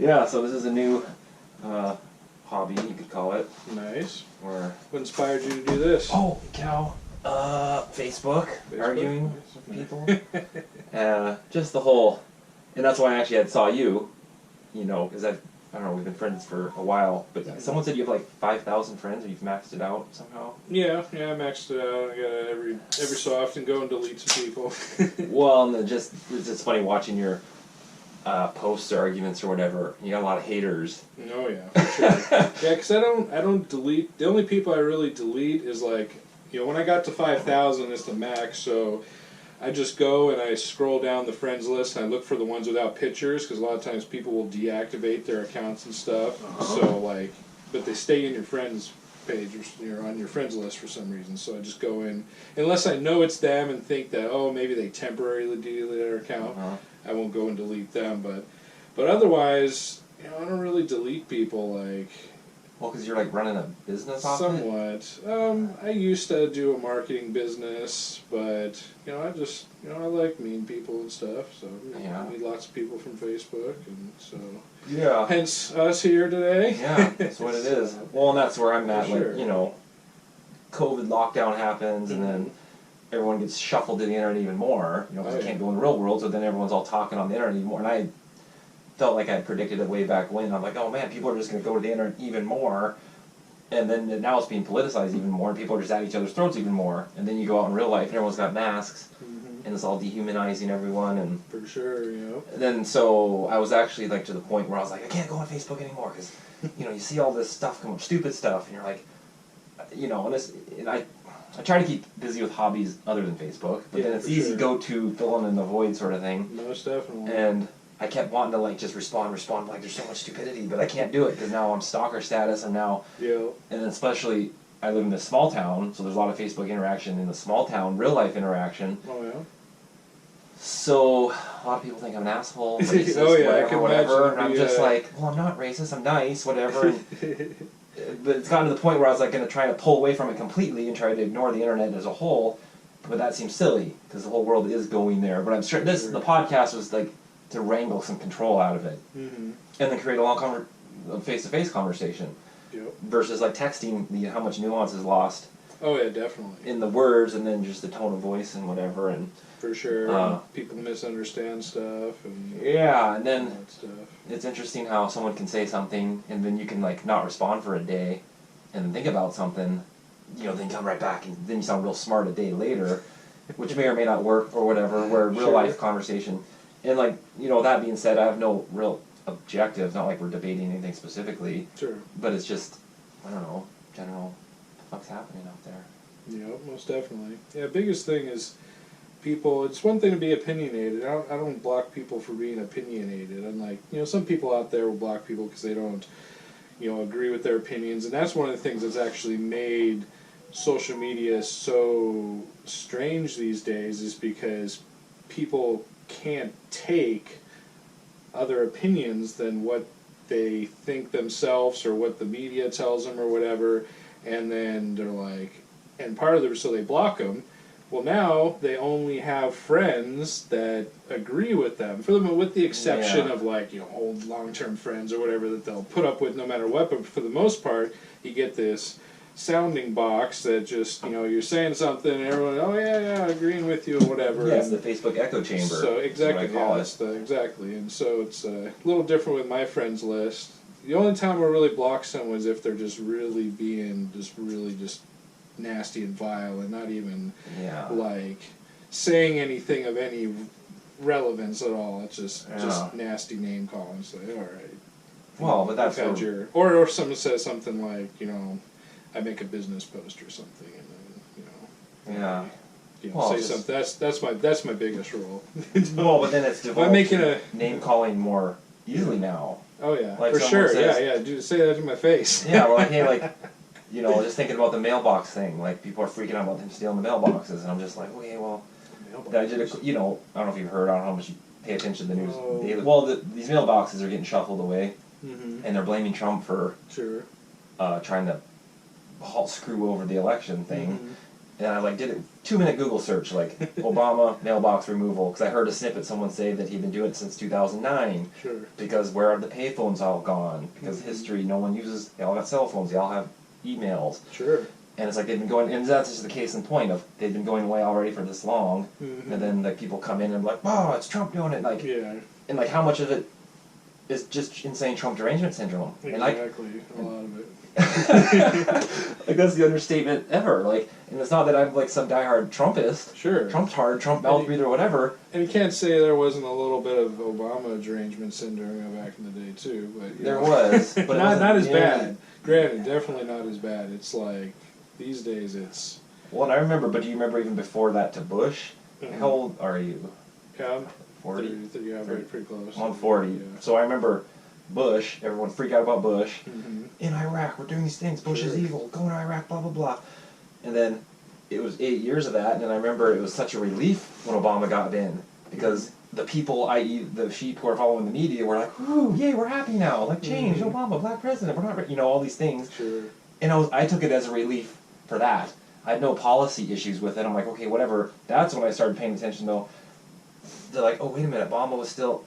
Yeah, so this is a new hobby, you could call it. Nice. Or what inspired you to do this? Oh, cow. Facebook, arguing with people. Just the whole, and that's why I actually saw you, because I don't know, we've been friends for a while, but someone said you have like 5,000 friends, or you've maxed it out somehow? Yeah, I maxed it out. I gotta every so often go and delete some people. Well, and it's just funny watching your posts or arguments or whatever. You got a lot of haters. Oh yeah, for sure. Yeah, because I don't delete. The only people I really delete is like, when I got to 5,000 is the max, so I just go and I scroll down the friends list and I look for the ones without pictures, because a lot of times people will deactivate their accounts and stuff. So but they stay in your friends page or on your friends list for some reason. So I just go in, unless I know it's them and think that maybe they temporarily deleted their account. I won't go and delete them. But otherwise, I don't really delete people Well, because you're running a business off it? Somewhat. I used to do a marketing business, but I just I like meeting people and stuff. So I meet lots of people from Facebook, and so hence us here today. Yeah, that's what it is. Well, and that's where I'm at. Sure. COVID lockdown happens, and then everyone gets shuffled to the internet even more. Because they can't go in the real world, so then everyone's all talking on the internet even more. And I felt like I had predicted it way back when. I'm like, oh man, people are just going to go to the internet even more, and then now it's being politicized even more, and people are just at each other's throats even more. And then you go out in real life, and everyone's got masks, and it's all dehumanizing everyone. And for sure, And then so I was actually to the point where I was like, I can't go on Facebook anymore because you see all this stuff come up, stupid stuff, and you're like, and I try to keep busy with hobbies other than Facebook, but then it's easy go-to, filling in the void sort of thing. Most definitely. And I kept wanting to just respond, there's so much stupidity, but I can't do it because now I'm stalker status, and now, and then especially, I live in this small town, so there's a lot of Facebook interaction in the small town, real life interaction. Oh yeah. So, a lot of people think I'm an asshole, racist, whatever, and I'm just like, well, I'm not racist, I'm nice, whatever. But it's gotten to the point where I was going to try to pull away from it completely and try to ignore the internet as a whole, but that seems silly, because the whole world is going there. But I'm sure the podcast was to wrangle some control out of it, and then create a long face-to-face conversation, versus texting, how much nuance is lost. Oh yeah, definitely. In the words, and then just the tone of voice and whatever, and for sure, people misunderstand stuff, and and then that stuff. It's interesting how someone can say something, and then you can not respond for a day, and then think about something, then come right back, and then you sound real smart a day later, which may or may not work or whatever. Where real life conversation, and that being said, I have no real objectives. Not like we're debating anything specifically. Sure. But it's just, I don't know, general. What's happening out there? Yeah, most definitely. Yeah, biggest thing is people. It's one thing to be opinionated. I don't block people for being opinionated. Unlike some people out there will block people because they don't agree with their opinions, and that's one of the things that's actually made social media so strange these days, is because people can't take other opinions than what they think themselves or what the media tells them or whatever. And then they're like, and part of so they block them. Well, now they only have friends that agree with them, with the exception of old long-term friends or whatever that they'll put up with no matter what. But for the most part, you get this sounding box that just you're saying something and everyone agreeing with you or whatever. Yeah, it's the Facebook echo chamber. So exactly, that's what I call it. Exactly, and so it's a little different with my friends list. The only time I really block someone is if they're just really being just nasty and vile and not even saying anything of any relevance at all. It's just nasty name calling. So all right. Well, but that's or if someone says something like I make a business post or something, and then say something. That's my biggest role. Well, but then it's devolved to name calling more easily now. Oh yeah, for sure. Says, Dude, say that to my face. Yeah, well, hey, just thinking about the mailbox thing. People are freaking out about them stealing the mailboxes, and I'm just like, okay, well, I did I don't know if you've heard. I don't know how much you pay attention to the news daily. Well, these mailboxes are getting shuffled away, and they're blaming Trump for trying to screw over the election thing. And I like did a 2-minute Google search, like Obama mailbox removal, because I heard a snippet someone say that he'd been doing it since 2009. Sure. Because where are the payphones all gone? Because history, no one uses. They all got cell phones. They all have emails. Sure. And it's like they've been going, and that's just the case in point of they've been going away already for this long, and then like people come in and like, wow, it's Trump doing it, like, and like how much of it is just insane Trump derangement syndrome? Exactly, a lot of it. Like that's the understatement ever. Like, and it's not that I'm like some diehard Trumpist. Sure. Trump's hard, Trump mouth breather, whatever. And you can't say there wasn't a little bit of Obama derangement syndrome back in the day too, but there was, but not as bad. Granted, definitely not as bad. It's like these days it's. Well, and I remember, but do you remember even before that to Bush? How old are you? Yeah, 40. Yeah, pretty close. I'm 40. Yeah. So I remember Bush, everyone freaked out about Bush. In Iraq, we're doing these things, Bush is evil, go to Iraq, blah, blah, blah. And then it was 8 years of that, and then I remember it was such a relief when Obama got in, because the people, i.e. the sheep who are following the media, were like, whoo, yay, we're happy now, like change, Obama, black president, we're not, all these things. Sure. And I took it as a relief for that. I had no policy issues with it. I'm like, okay, whatever. That's when I started paying attention, though. They're like, oh, wait a minute, Obama was still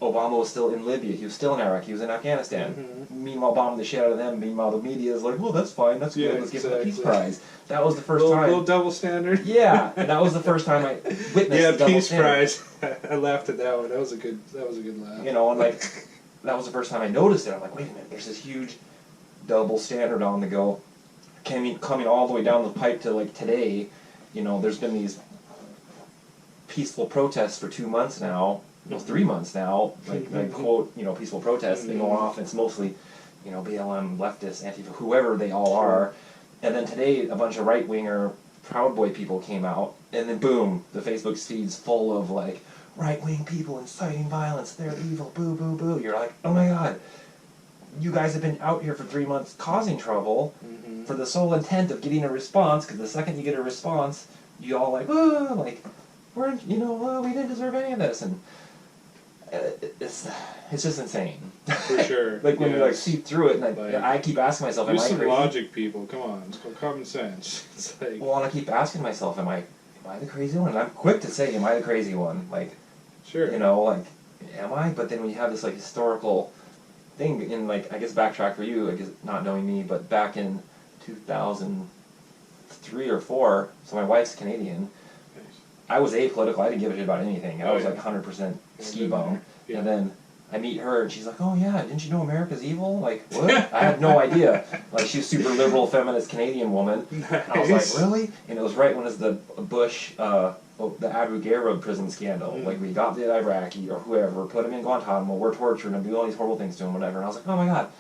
in Libya, he was still in Iraq, he was in Afghanistan. Meanwhile, bombing the shit out of them. Meanwhile, the media is like, well, that's fine, that's good, let's give him a peace prize. That was the first time. Little double standard. Yeah, and that was the first time I witnessed the double peace standard. prize. I laughed at that one. That was a good laugh. You know, and like, that was the first time I noticed it. I'm like, wait a minute, there's this huge double standard on the go. Coming all the way down the pipe to like today, you know, there's been these peaceful protests for 2 months now, 3 months now, like quote, you know, peaceful protests, they go off, and it's mostly, you know, BLM, leftists, Antifa, whoever they all are. And then today, a bunch of right-winger Proud Boy people came out, and then boom, the Facebook feed's full of like, right-wing people inciting violence, they're evil, boo, boo, boo. You're like, oh my god, you guys have been out here for 3 months causing trouble for the sole intent of getting a response, because the second you get a response, you all like, oh, like, we're, you know, we didn't deserve any of this, and it's just insane. For sure. Like when you like see through it, and I keep asking myself, am I crazy? Use some logic, people. Come on, it's common sense. It's like. Well, and I keep asking myself, am I the crazy one? And I'm quick to say, am I the crazy one? Like, sure. You know, like, am I? But then when you have this like historical thing, in like, I guess backtrack for you, I guess not knowing me, but back in 2003 or 4, so my wife's Canadian. I was apolitical. I didn't give a shit about anything. I was like 100% ski bum. Yeah. And then I meet her, and she's like, "Oh yeah, didn't you know America's evil?" Like, what? I had no idea. Like, she's a super liberal, feminist Canadian woman. Nice. And I was like, really? And it was right when it was the Bush, the Abu Ghraib prison scandal. Like, we got the Iraqi or whoever, put him in Guantanamo, we're torturing him, doing all these horrible things to him, whatever. And I was like, oh my god,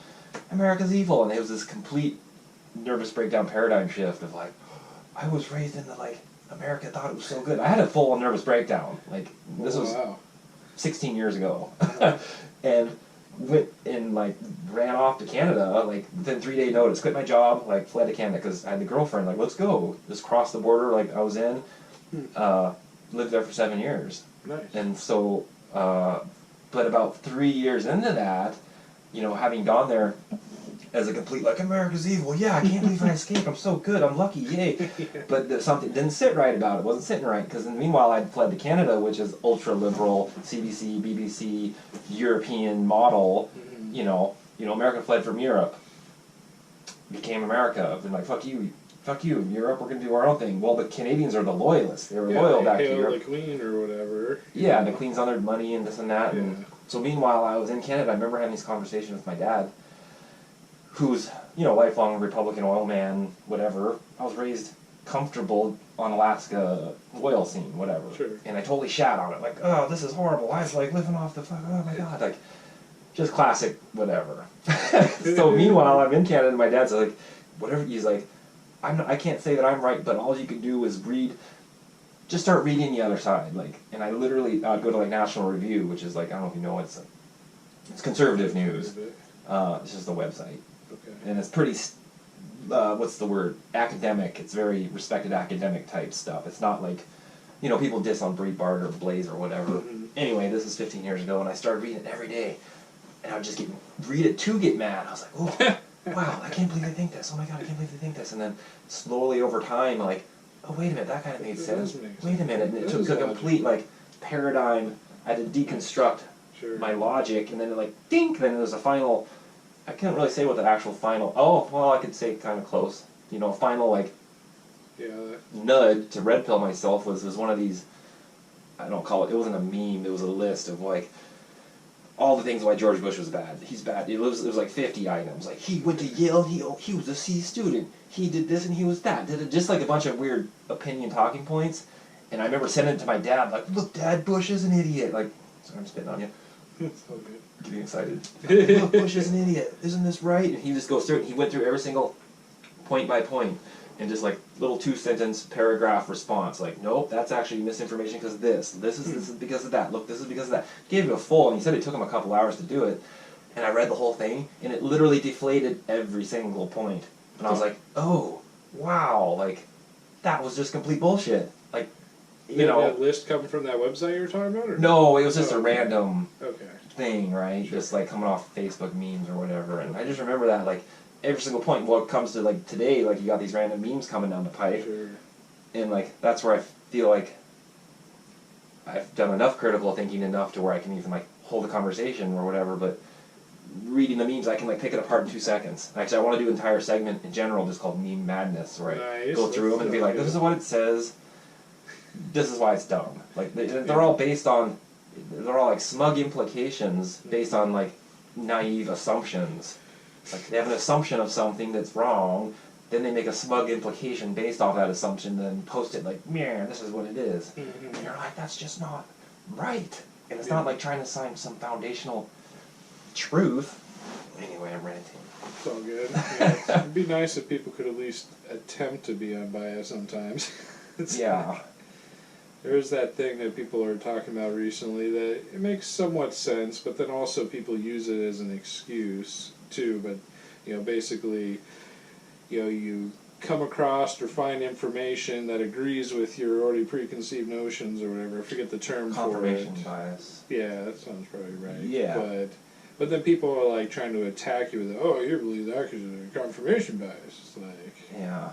America's evil. And it was this complete nervous breakdown paradigm shift of like, I was raised in the like. America thought it was so good. I had a full nervous breakdown. Like, this was 16 years ago. And went and like ran off to Canada like within 3-day notice. Quit my job, like fled to Canada because I had the girlfriend. Like, let's go. Just cross the border. Like I was in. Lived there for 7 years. Nice. And so, but about 3 years into that, you know, having gone there. As a complete, like, America's evil, yeah, I can't believe I escaped, I'm so good, I'm lucky, yay. But something didn't sit right about it, wasn't sitting right, because meanwhile I'd fled to Canada, which is ultra-liberal, CBC, BBC, European model, you know, America fled from Europe, became America, and like, fuck you, Europe, we're going to do our own thing. Well, the Canadians are the loyalists, they were loyal back to Europe. The Queen or whatever. Yeah, and the Queen's on their money and this and that, and so meanwhile I was in Canada, I remember having this conversation with my dad, who's, you know, lifelong Republican oil man, whatever. I was raised comfortable on Alaska oil scene, whatever. Sure. And I totally shat on it, like, oh, this is horrible. I was like living off the fuck, oh my god, like, just classic whatever. So meanwhile, I'm in Canada, and my dad's like, whatever, he's like, I can't say that I'm right, but all you can do is just start reading the other side, like, and I literally, I'd go to like National Review, which is like, I don't know if you know, it's conservative news. It's just a website. Okay. And it's pretty, what's the word, academic. It's very respected academic type stuff. It's not like, you know, people diss on Breitbart or Blaze or whatever. Anyway, this is 15 years ago, and I started reading it every day. And I would just read it to get mad. I was like, oh, wow, I can't believe they think this. Oh my god, I can't believe they think this. And then slowly over time, like, oh, wait a minute, that kind of made sense. Wait a minute, and it took a complete, like, paradigm. I had to deconstruct my logic, and then it, like, dink, then there's a final, I can't really say what the actual final, oh, well, I could say kind of close. You know, final, like, nudge to red pill myself was one of these, I don't call it, it wasn't a meme, it was a list of, like, all the things why George Bush was bad. He's bad. It was like 50 items. Like, he went to Yale, he was a C student. He did this and he was that. Just like a bunch of weird opinion talking points. And I remember sending it to my dad, like, look, Dad, Bush is an idiot. Like, sorry, I'm spitting on you. It's all good. Getting excited. Look, Bush is an idiot. Isn't this right? And he just goes through it. He went through every single point by point. And just like little 2-sentence paragraph response, like, nope, that's actually misinformation because of this. This is because of that. Look, this is because of that. Gave it a full, and he said it took him a couple hours to do it. And I read the whole thing, and it literally deflated every single point. And I was like, oh, wow, like, that was just complete bullshit. Like, you know. Did that list come from that website you were talking about? Or no, it was just a random okay. thing, right? Sure. Just like coming off Facebook memes or whatever. And I just remember that, like, every single point. Well, it comes to like today, like you got these random memes coming down the pipe, sure. And like that's where I feel like I've done enough critical thinking enough to where I can even like hold a conversation or whatever. But reading the memes, I can like pick it apart in 2 seconds. Actually, I want to do an entire segment in general just called Meme Madness, where I go through them and be like, this is what it says. This is why it's dumb. Like they're all based on, they're all like smug implications based on like naive assumptions. Like, they have an assumption of something that's wrong, then they make a smug implication based off that assumption, then post it like, yeah, this is what it is. And you're like, that's just not right. And it's not like trying to assign some foundational truth. Anyway, I'm ranting. It's all good. Yeah, it'd be nice if people could at least attempt to be unbiased sometimes. Yeah. There's that thing that people are talking about recently that it makes somewhat sense, but then also people use it as an excuse too. But, you know, basically, you know, you come across or find information that agrees with your already preconceived notions or whatever. I forget the term for it. Confirmation bias. Yeah, that sounds probably right. Yeah. But then people are like trying to attack you with, oh, you believe that because of confirmation bias. It's like, yeah.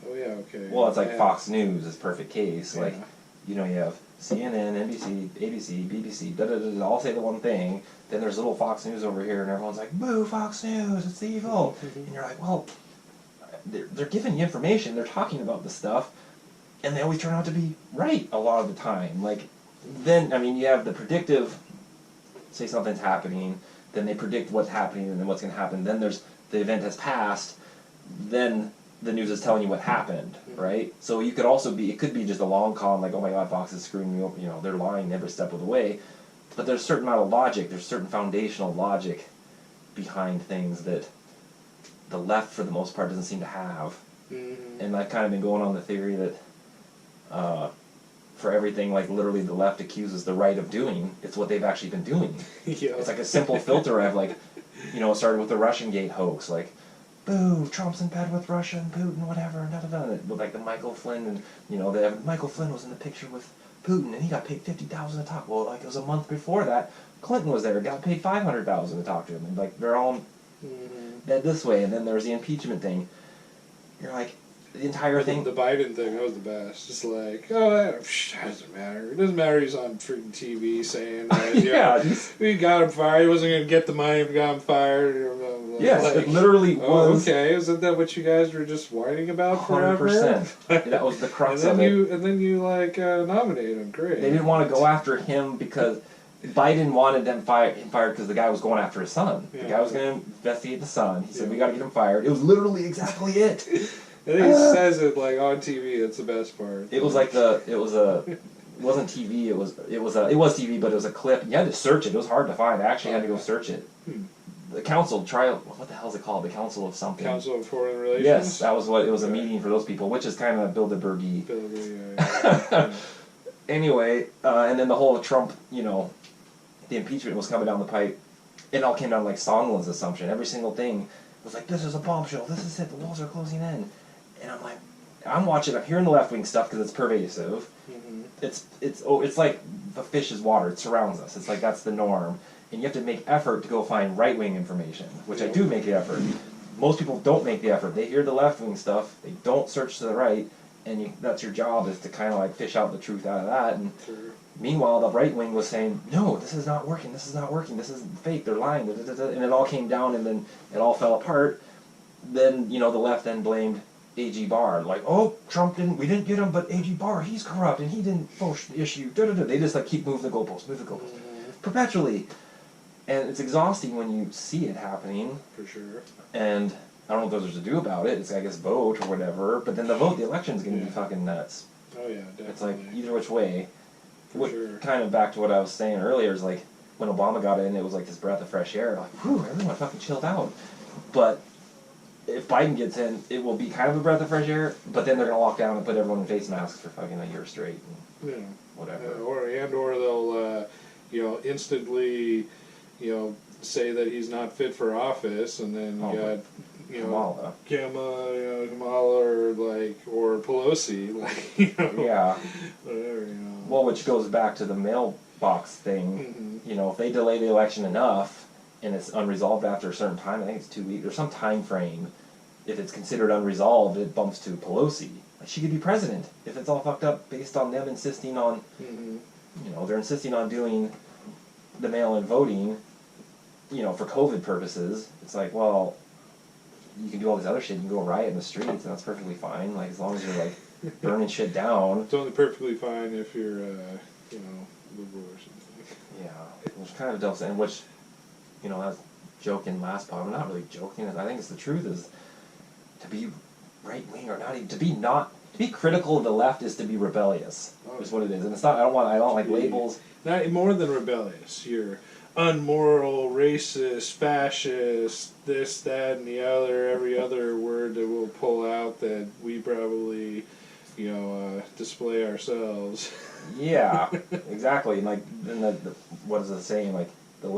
Oh yeah, okay. Well, it's like Fox News is a perfect case. Yeah. Like, you know, you have CNN, NBC, ABC, BBC, all say the one thing. Then there's little Fox News over here, and everyone's like, boo, Fox News, it's evil. And you're like, well, they're giving you information, they're talking about this stuff, and they always turn out to be right a lot of the time. Like, then, I mean, you have the predictive, say something's happening, then they predict what's happening and then what's going to happen. Then there's the event has passed, then the news is telling you what happened, right? So you could also be, it could be just a long con, like, oh my god, Fox is screwing me over, you know, they're lying every step of the way. But there's a certain amount of logic, there's certain foundational logic behind things that the left, for the most part, doesn't seem to have. And I've kind of been going on the theory that for everything, like, literally the left accuses the right of doing, it's what they've actually been doing. Yeah. It's like a simple filter of, like, you know, it started with the Russian Gate hoax, like, boo, Trump's in bed with Russia and Putin, whatever, with like the Michael Flynn, and you know, Michael Flynn was in the picture with Putin, and he got paid $50,000 to talk. Well, like it was a month before that, Clinton was there, got paid $500,000 to talk to him, and like they're all bed this way. And then there was the impeachment thing. You're like, the entire thing. The Biden thing, that was the best. Just like, oh, that doesn't matter. It doesn't matter. He's on freaking TV saying, yeah, we got him fired. He wasn't going to get the money if we got him fired. Yes, like, it literally was. Okay, isn't that what you guys were just whining about forever? 100%. That was the crux of it. And then you like nominate him. Great. They didn't want to go after him because Biden wanted him fired because the guy was going after his son. The guy was going to investigate the son. He said, we got to get him fired. It was literally exactly it. I think he says it like on TV. That's the best part. It was like it wasn't TV. It was TV, but it was a clip. You had to search it. It was hard to find. I actually had to go search it. The council what the hell is it called? The Council of something. Council of Foreign Relations. Yes, that was what it was. A meeting for those people, which is kind of Bilderbergy. Yeah. Anyway, and then the whole Trump, you know, the impeachment was coming down the pipe. It all came down like Sondland's assumption. Every single thing was like, this is a bombshell. This is it. The walls are closing in. And I'm like, I'm hearing the left wing stuff because it's pervasive. It's like the fish is water. It surrounds us. It's like that's the norm. And you have to make effort to go find right-wing information, which I do make the effort. Most people don't make the effort. They hear the left-wing stuff, they don't search to the right, and that's your job, is to kind of like fish out the truth out of that. And sure. Meanwhile, the right wing was saying, no, this is not working, this is fake, they're lying, da, da, da, and it all came down, and then it all fell apart. Then, the left then blamed A.G. Barr, like, oh, Trump we didn't get him, but A.G. Barr, he's corrupt, and he didn't push the issue, da, da, da. They just like keep moving the goalposts, perpetually. And it's exhausting when you see it happening. For sure. And I don't know what there's to do about it. It's, I guess, vote or whatever. But then the election's going to be fucking nuts. Oh, yeah, definitely. It's like, either which way. Sure. Kind of back to what I was saying earlier, is like, when Obama got in, it was like this breath of fresh air. Like, whew, everyone fucking chilled out. But if Biden gets in, it will be kind of a breath of fresh air, but then they're going to lock down and put everyone in face masks for fucking a year straight. And whatever. Or they'll, instantly, say that he's not fit for office, and then Kamala, or Pelosi, yeah, whatever, Well, which goes back to the mailbox thing. Mm-hmm. If they delay the election enough and it's unresolved after a certain time, I think it's 2 weeks or some time frame. If it's considered unresolved, it bumps to Pelosi. Like, she could be president if it's all fucked up based on them insisting on, they're insisting on doing the mail-in voting, for COVID purposes. It's like, well, you can do all this other shit. You can go riot in the streets, and that's perfectly fine. Like, as long as you're like burning shit down. It's only perfectly fine if you're, liberal or something. Yeah, which kind of does, and which, I was joking last pod. I'm not really joking. I think it's the truth, is to be right wing or not even to be critical of the left is to be rebellious. Is what it is, and it's not. I don't like labels. Not more than rebellious. You're unmoral, racist, fascist, this, that, and the other. Every other word that we'll pull out that we probably, display ourselves. Yeah, exactly. And like, then what is the saying? Like, the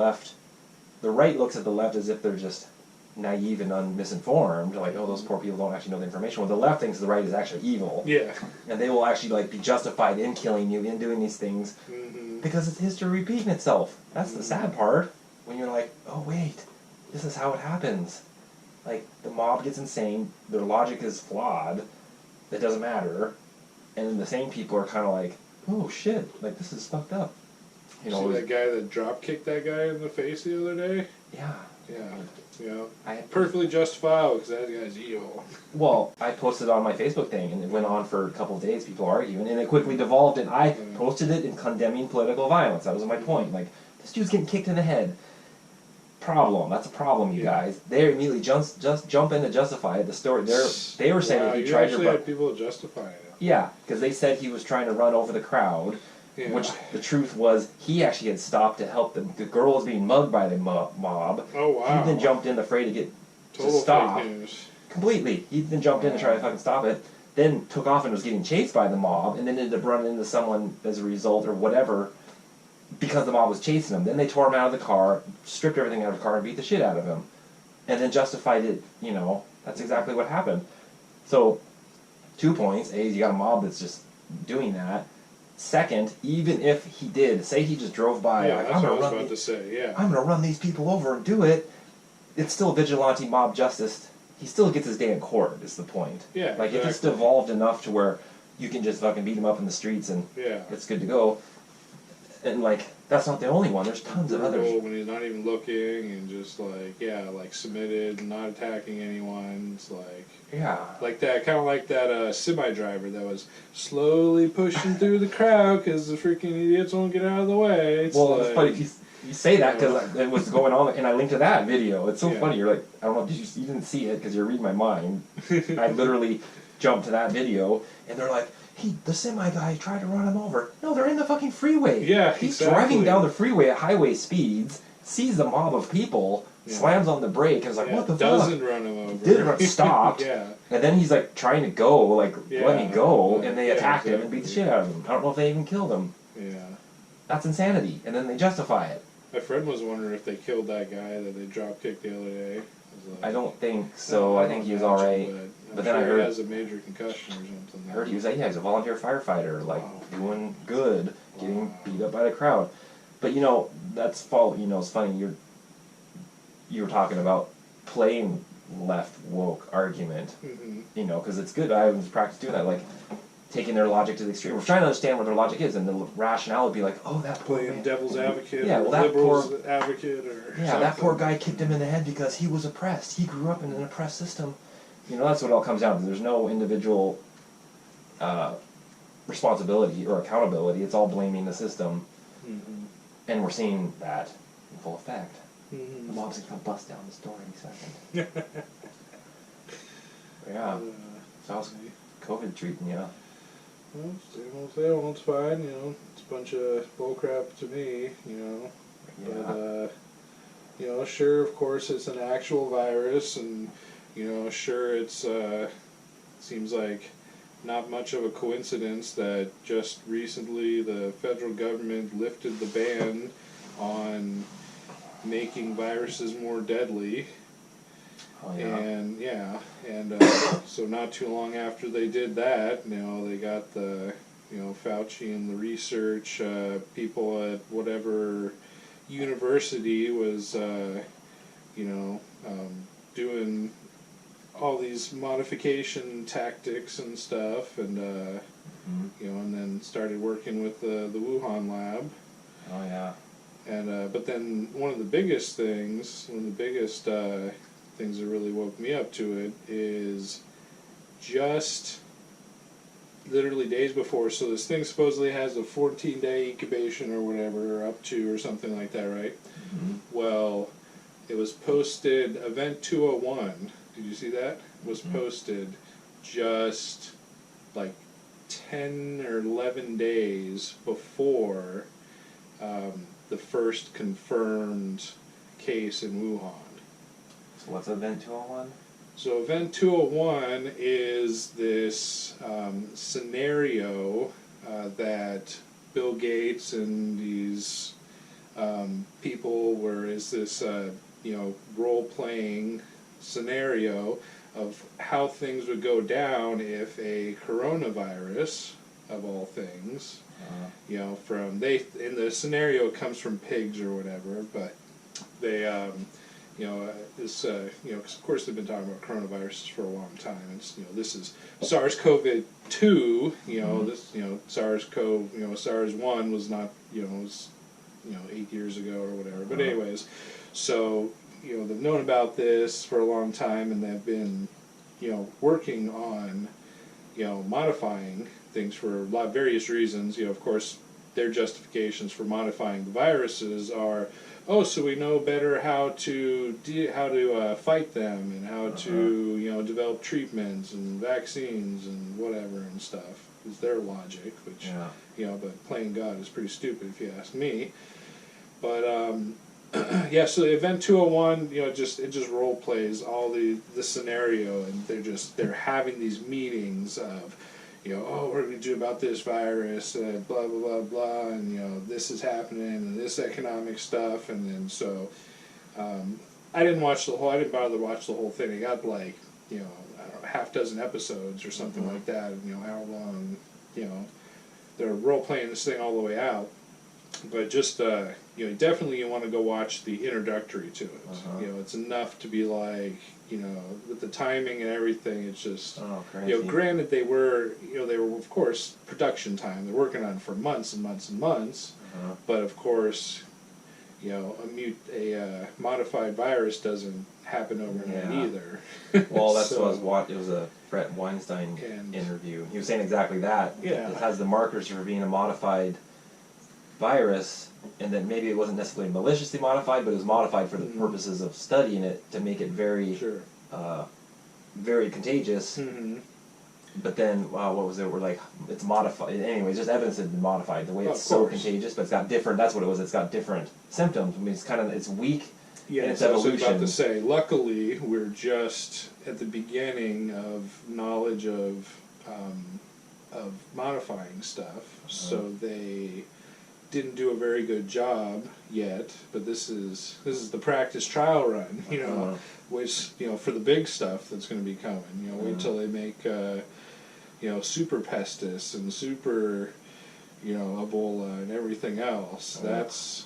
right looks at the left as if they're just naive and misinformed. Like, oh, those poor people don't actually know the information. Well, the left thinks the right is actually evil. Yeah. And they will actually be justified in killing you, in doing these things, because it's history repeating itself. That's the sad part. When you're like, oh wait, this is how it happens. Like, the mob gets insane. Their logic is flawed. It doesn't matter. And then the same people are kind of like, oh shit, like, this is fucked up. See that guy that drop kicked that guy in the face the other day? Yeah. Yeah. Perfectly justifiable, because that guy's evil. Well, I posted on my Facebook thing, and it went on for a couple of days, people arguing, and it quickly devolved, and I posted it in condemning political violence. That was my point. Like, this dude's getting kicked in the head. That's a problem, you guys. They immediately just jump in to justify it. The story, they were saying that he tried to run. Had people justifying it. Yeah, because they said he was trying to run over the crowd. Yeah. Which the truth was, he actually had stopped to help them. The girl was being mugged by the mob. Oh wow! He then jumped in afraid to stop. Fake news. Completely. He then jumped in to try to fucking stop it. Then took off and was getting chased by the mob, and then ended up running into someone as a result or whatever, because the mob was chasing him. Then they tore him out of the car, stripped everything out of the car, and beat the shit out of him, and then justified it. That's exactly what happened. So, 2 points: A, you got a mob that's just doing that. Second, even if he did, say he just drove by, that's what I was about to say, yeah. I'm going to run these people over and do it, it's still vigilante mob justice. He still gets his day in court, is the point. Yeah, Like, if it's devolved enough to where you can just fucking beat him up in the streets and it's good to go. And, that's not the only one. There's tons of others. When he's not even looking and just, submitted and not attacking anyone. It's like that, kind of like that semi-driver that was slowly pushing through the crowd because the freaking idiots won't get out of the way. It's funny you say that because it was going on, and I linked to that video. It's so funny. You're like, I don't know, you didn't see it because you're reading my mind. I literally jumped to that video, and they're like, the semi guy tried to run him over. No, they're in the fucking freeway. Yeah, He's driving down the freeway at highway speeds, sees the mob of people, slams on the brake, and is like, what the fuck? Doesn't run him over. Didn't run, stopped. And then he's trying to go, let me go, and they attacked him and beat the shit out of him. I don't know if they even killed him. Yeah. That's insanity. And then they justify it. My friend was wondering if they killed that guy that they drop kicked the other day. I don't think so. I think he was alright. But then I heard he has a major concussion or something. I heard he was he's a volunteer firefighter, doing good, getting beat up by the crowd. But that's fault. It's funny. You were talking about playing left woke argument, you know, because it's good. I was practiced doing that, like taking their logic to the extreme. We're trying to understand what their logic is, and the rationale would be like, oh, that poor playing man. devil's advocate, yeah, or well, that liberal's poor advocate, or yeah, something. that poor guy kicked him in the head because he was oppressed. He grew up in an oppressed system. You know, that's what it all comes down to. There's no individual responsibility or accountability. It's all blaming the system, and we're seeing that in full effect. The mom's gonna come bust down this door any second. Yeah. So how's COVID treating you? Well, same old same old, it's fine, you know. It's a bunch of bullcrap to me, you know. Yeah. But, you know, sure, of course, it's an actual virus, and, you know, sure, it's, seems like not much of a coincidence that just recently the federal government lifted the ban on making viruses more deadly. Oh, yeah. And yeah, and so not too long after they did that, you know, they got the, you know, Fauci and the research people at whatever university was, you know, doing all these modification tactics and stuff, and you know, and then started working with the Wuhan lab. Oh yeah. And but then one of the biggest things that really woke me up to it is just literally days before. So this thing supposedly has a 14-day incubation or whatever, or up to, or something like that, right? Well, it was posted, Event 201, did you see that? Was posted just like 10 or 11 days before the first confirmed case in Wuhan. So what's Event 201? So Event 201 is this scenario that Bill Gates and these people is this you know, role-playing scenario of how things would go down if a coronavirus, of all things, you know, in the scenario it comes from pigs or whatever, but they you know, this, you know, 'cause of course they've been talking about coronaviruses for a long time. It's, you know, this is SARS-CoV-2, you know, this, you know, SARS-CoV, you know, SARS-1 was not, you know, was, you know, 8 years ago or whatever. But anyways, so, you know, they've known about this for a long time, and they've been, you know, working on, you know, modifying things for a lot of various reasons. You know, of course, their justifications for modifying the viruses are, oh, so we know better how to fight them, and how to, you know, develop treatments and vaccines and whatever and stuff, is their logic, which, you know, but playing God is pretty stupid if you ask me. But yeah, so Event 201, you know, it just role plays all the scenario, and they're having these meetings of, you know, oh, what are we going to do about this virus, blah, blah, blah, blah, and, you know, this is happening, and this economic stuff, and then so, I didn't bother to watch the whole thing. I got, like, you know, I don't know, half dozen episodes or something like that, and, you know, hour long, you know, they're role-playing this thing all the way out, but just, you know, definitely you want to go watch the introductory to it. You know, it's enough to be like, you know, with the timing and everything, it's just, you know, granted they were, of course, production time. They're working on it for months and months and months, but of course, you know, a modified virus doesn't happen overnight either. Well, that's what I was watching. It was a Brett Weinstein interview. He was saying exactly that. Yeah. It has the markers for being a modified virus, and that maybe it wasn't necessarily maliciously modified, but it was modified for the purposes of studying it to make it very, very contagious. But then, what was it? We're like, it's modified. Anyways, there's evidence it's been modified. The way it's so contagious, but it's got different. That's what it was. It's got different symptoms. I mean, it's weak. Yeah, in its evolution. I was about to say. Luckily, we're just at the beginning of knowledge of modifying stuff. So they didn't do a very good job yet, but this is the practice trial run, you know, which, you know, for the big stuff that's going to be coming, you know, wait till they make, you know, super pestis and super, you know, Ebola and everything else. That's,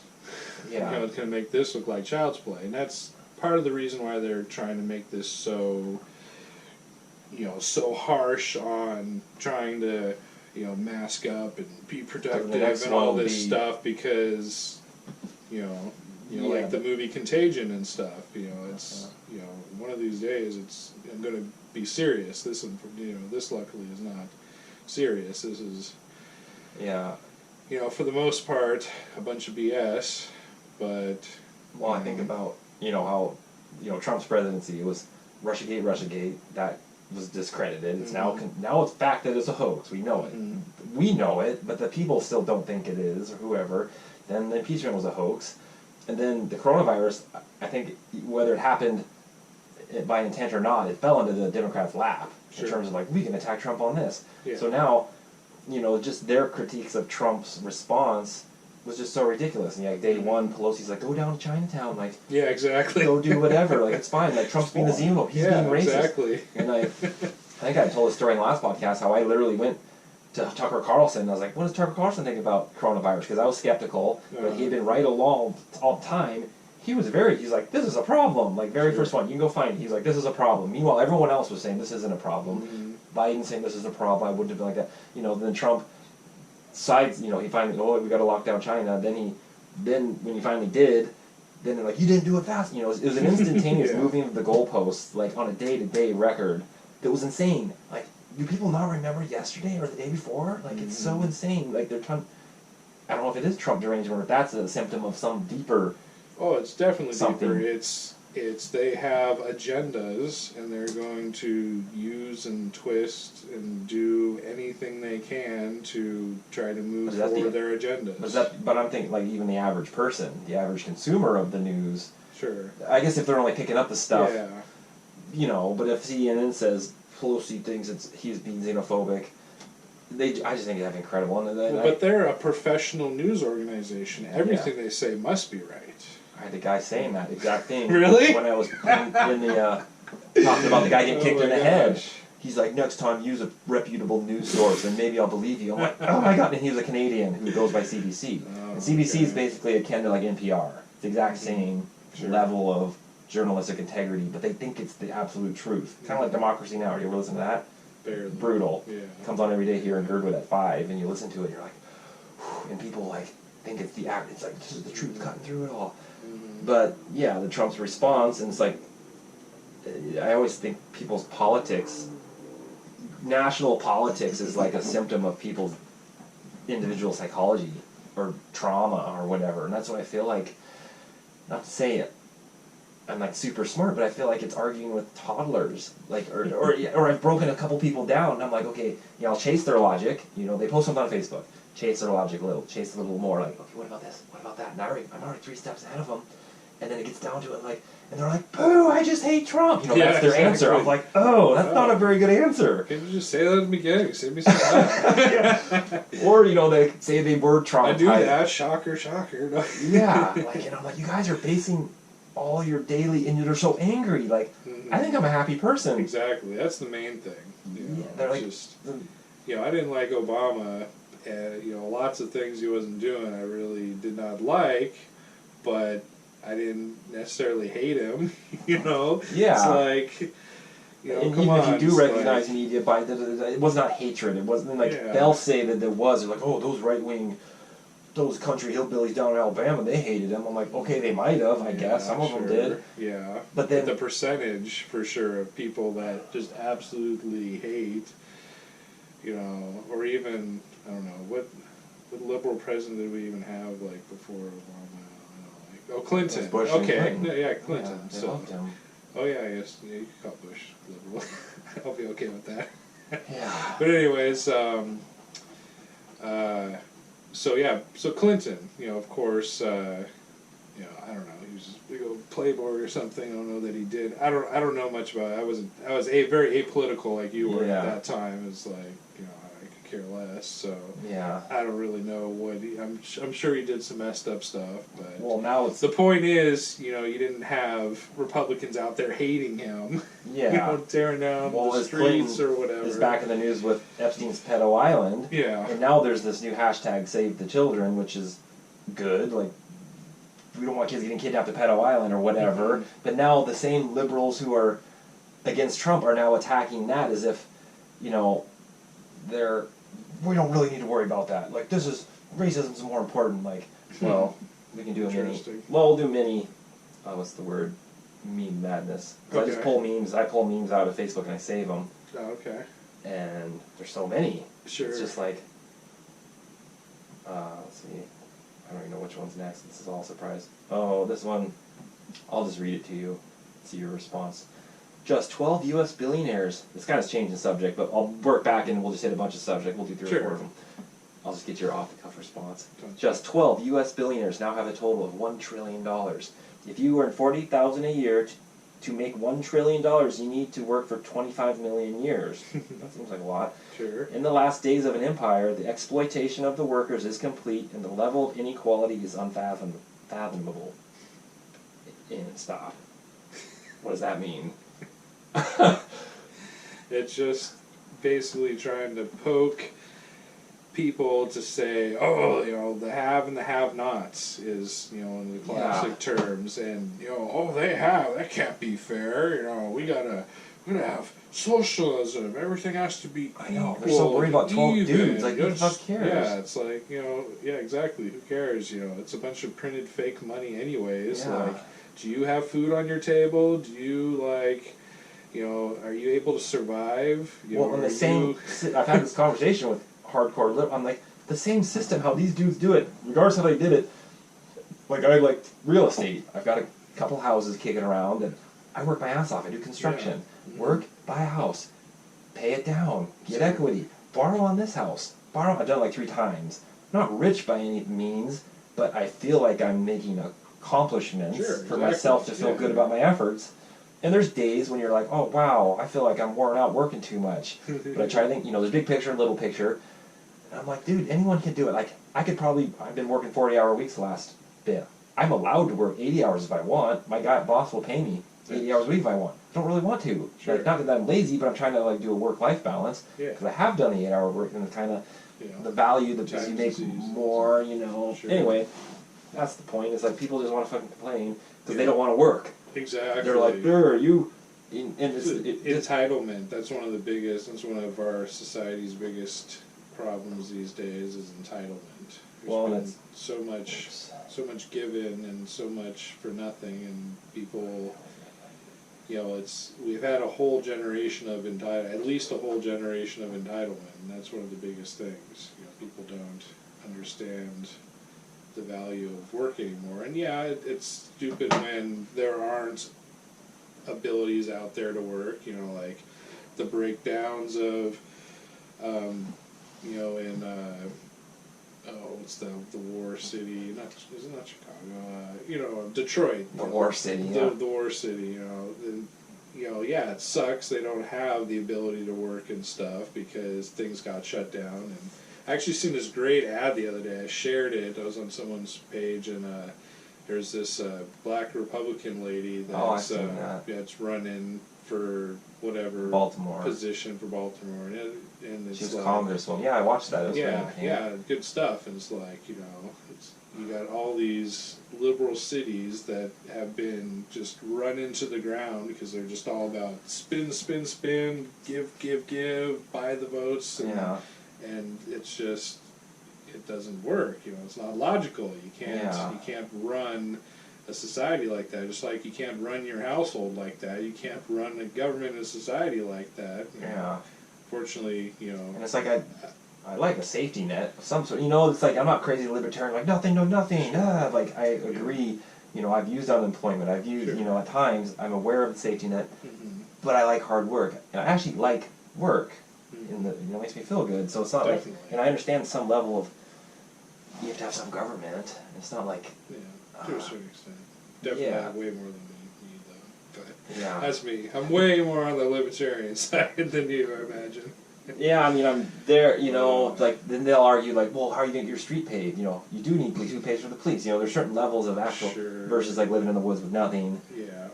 you know, it's going to make this look like child's play, and that's part of the reason why they're trying to make this so, so harsh on trying to, mask up and be productive and all this stuff because, like the movie Contagion and stuff, it's, one of these days it's going to be serious. This, this luckily is not serious. This is, for the most part, a bunch of BS, but... Well, I think about, how, Trump's presidency, it was Russiagate, that was discredited. It's now it's fact that it's a hoax. We know it. We know it, but the people still don't think it is, or whoever. Then the impeachment was a hoax. And then the coronavirus, I think, whether it happened by intent or not, it fell into the Democrats' lap in terms of, like, we can attack Trump on this. Yeah. So now, just their critiques of Trump's response was just so ridiculous. And day one, Pelosi's like, go down to Chinatown, like, yeah, exactly. Go do whatever, like, it's fine. Like, Trump's being a xenophobe, he's being racist. Exactly. And I think I told a story in the last podcast how I literally went to Tucker Carlson and I was like, what does Tucker Carlson think about coronavirus? Because I was skeptical, but he had been right along all the time. He's like, this is a problem. Like, very first one, you can go find it. He's like, this is a problem. Meanwhile, everyone else was saying this isn't a problem. Biden saying this is a problem. I wouldn't have been like that. Then Trump sides, he finally, we got to lock down China. Then when he finally did, then they're like, you didn't do it fast. It was an instantaneous moving of the goalposts, like, on a day-to-day record that was insane. Like, do people not remember yesterday or the day before? Like, it's so insane. Like, they're trying... I don't know if it is Trump derangement or if that's a symptom of some deeper... Oh, it's definitely something. Deeper. It's they have agendas, and they're going to use and twist and do anything they can to try to move forward their agendas. But I'm thinking, like, even the average person, the average consumer of the news... Sure. I guess if they're only picking up the stuff... Yeah. But if CNN says Pelosi thinks he's being xenophobic... I just think it's incredible. But they're a professional news organization. Everything they say must be right. I had the guy saying that exact thing. Really? When I was in the talking about the guy getting kicked in the head. He's like, next time use a reputable news source and maybe I'll believe you. I'm like, oh my god. And he's a Canadian who goes by CBC. And CBC is basically akin to like NPR. It's the exact same level of journalistic integrity, but they think it's the absolute truth. Kind of like Democracy Now! You ever listen to that? Barely. Brutal. Yeah. Comes on every day here in Girdwood at 5, and you listen to it, and you're like, whew, and people like think it's the act. It's like this is the truth cutting through it all. But yeah, the Trump's response, and it's like, I always think people's politics, national politics, is like a symptom of people's individual psychology or trauma or whatever, and that's what I feel like. Not to say it. I'm like super smart, but I feel like it's arguing with toddlers, like, or I've broken a couple people down, and I'm like, okay, I'll chase their logic. They post something on Facebook, chase their logic chase a little more, like, okay, what about this? What about that? And I'm already 3 steps ahead of them, and then it gets down to it, like, and they're like, boo, I just hate Trump. That's their answer. I'm like, oh, that's not a very good answer. Can you just say that at the beginning? Save me some time. Or, they say they were traumatized. I do that. Shocker, shocker. Yeah, like, I'm like, you guys are basing all your daily, and you're so angry. Like, I think I'm a happy person. Exactly. That's the main thing. They're like, I didn't like Obama, and lots of things he wasn't doing I really did not like, but I didn't necessarily hate him. Yeah. It's like, and come even on, if you do recognize media by it was not hatred. It wasn't like they'll say that there was. They're like, oh, those right wing. Those country hillbillies down in Alabama, they hated him. I'm like, okay, they might have, I guess. Some of them did. Yeah. But then the percentage, for sure, of people that just absolutely hate, or even, I don't know, what liberal president did we even have, like, before Obama? Clinton. Bush okay. Clinton. Yeah, Clinton. Yeah, they loved him. Oh, yeah, I guess. Yeah, you could call Bush liberal. I'll be okay with that. Yeah. But anyways, so Clinton, of course, I don't know, he was just a big old playboy or something. I don't know that he did. I don't know much about it. I was very apolitical like you were at that time. It's like, I could care less. So I don't really know what I'm sure he did some messed up stuff, but now the point is, you didn't have Republicans out there hating him. Yeah. Tearing down the streets or whatever. Is back in the news with Epstein's pedo island. Yeah. And now there's this new hashtag Save the Children, which is good. Like, we don't want kids getting kidnapped at Pedo Island or whatever. But now the same liberals who are against Trump are now attacking that as if, we don't really need to worry about that. Like, racism's more important. Like, well, we can do a mini. Well, we'll do mini. What's the word? Meme madness. Okay. I just pull memes. I pull memes out of Facebook and I save them. Oh, okay. And there's so many. Sure. It's just like, let's see. I don't even know which one's next. This is all a surprise. Oh, this one. I'll just read it to you. See your response. Just 12 U.S. billionaires. This kind of changing the subject, but I'll work back and we'll just hit a bunch of subjects. We'll do 3 or 4 of them. I'll just get your off-the-cuff response. Just 12 U.S. billionaires now have a total of $1 trillion. If you earn $40,000 a year to make $1 trillion, you need to work for 25 million years. That seems like a lot. Sure. In the last days of an empire, the exploitation of the workers is complete, and the level of inequality is unfathomable. And stop. What does that mean? It's just basically trying to poke people to say, oh, the have and the have-nots is, in the classic terms, and, that can't be fair, we gotta have socialism, everything has to be equal. I know, they're so worried about 12 dudes, like, who the fuck cares? Yeah, it's like, exactly, who cares, it's a bunch of printed fake money anyways, like, do you have food on your table? Do you, are you able to survive? I've had this conversation with hardcore I'm like, the same system, how these dudes do it, regardless how they did it, like, I like real estate. I've got a couple houses kicking around, and I work my ass off. I do construction. Yeah. Work, buy a house, pay it down, get equity, borrow on this house, I've done it like 3 times. I'm not rich by any means, but I feel like I'm making accomplishments for myself to feel good about my efforts. And there's days when you're like, oh, wow, I feel like I'm worn out working too much. But I try to think, there's big picture and little picture. And I'm like, dude, anyone can do it. Like, I've been working 40-hour weeks the last bit. I'm allowed to work 80 hours if I want. My boss will pay me 80 hours a week if I want. I don't really want to. Sure. Like, not that I'm lazy, but I'm trying to do a work-life balance. Because I have done the 8-hour work, and it's kind of the value that you make more, Sure. Anyway, that's the point. It's like people just want to fucking complain because they don't want to work. Exactly. They're like, you... And entitlement. That's one of our society's biggest problems these days is entitlement. There's been so much given and so much for nothing, and people, we've had a whole generation of at least a whole generation of entitlement, and that's one of the biggest things. People don't understand the value of work anymore, and it's stupid when there aren't abilities out there to work, like the breakdowns of, what's the war city? Is it not Chicago? Detroit. The war city. The war city. It sucks. They don't have the ability to work and stuff because things got shut down. And I actually seen this great ad the other day. I shared it. I was on someone's page, and there's this black Republican lady that's running for whatever position for Baltimore, and she's congresswoman. Yeah, I watched that. Good stuff. And it's like you got all these liberal cities that have been just run into the ground because they're just all about spin, spin, spin, give, buy the votes, and it's just. It doesn't work. It's not logical. You can't run a society like that. Just like you can't run your household like that. You can't run a government and a society like that. Fortunately, And it's like I like a safety net of some sort. It's like I'm not crazy libertarian. Like nothing. Sure. Like I agree. I've used unemployment. I've used. Sure. At times I'm aware of the safety net, but I like hard work, and I actually like work. And it makes me feel good. So it's not like, and I understand some level of. You have to have some government. It's not like... to a certain extent. Definitely way more than we need, though. But that's me. I'm way more on the libertarian side than you, I imagine. I'm there, then they'll argue, well, how are you going to get your street paved? You do need police. Who pays for the police? There's certain levels of actual... versus, living in the woods with nothing. Yeah.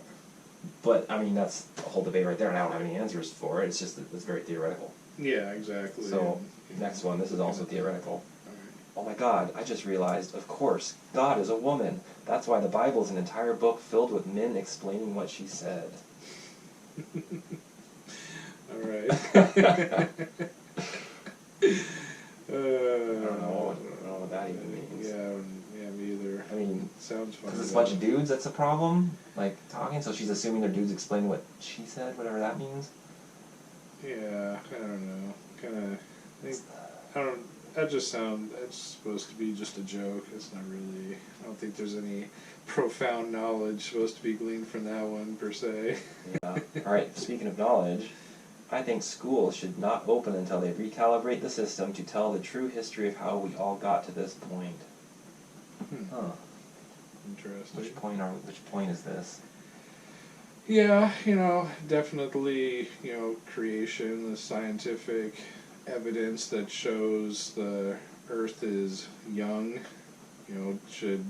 But, that's a whole debate right there, and I don't have any answers for it. It's just that it's very theoretical. Yeah, exactly. So, next one. This is also theoretical. oh my God, I just realized, of course, God is a woman. That's why the Bible is an entire book filled with men explaining what she said. All right. I don't know what that even means. Yeah, me either. I mean, sounds funny. Because it's a bunch of dudes that's a problem, like, talking, so she's assuming they're dudes explaining what she said, whatever that means. Yeah, I don't know. That's supposed to be just a joke. It's not really, I don't think there's any profound knowledge supposed to be gleaned from that one, per se. Yeah. Alright, speaking of knowledge, I think schools should not open until they recalibrate the system to tell the true history of how we all got to this point. Huh. Interesting. Which point is this? Yeah, definitely, creation, the scientific evidence that shows the Earth is young, should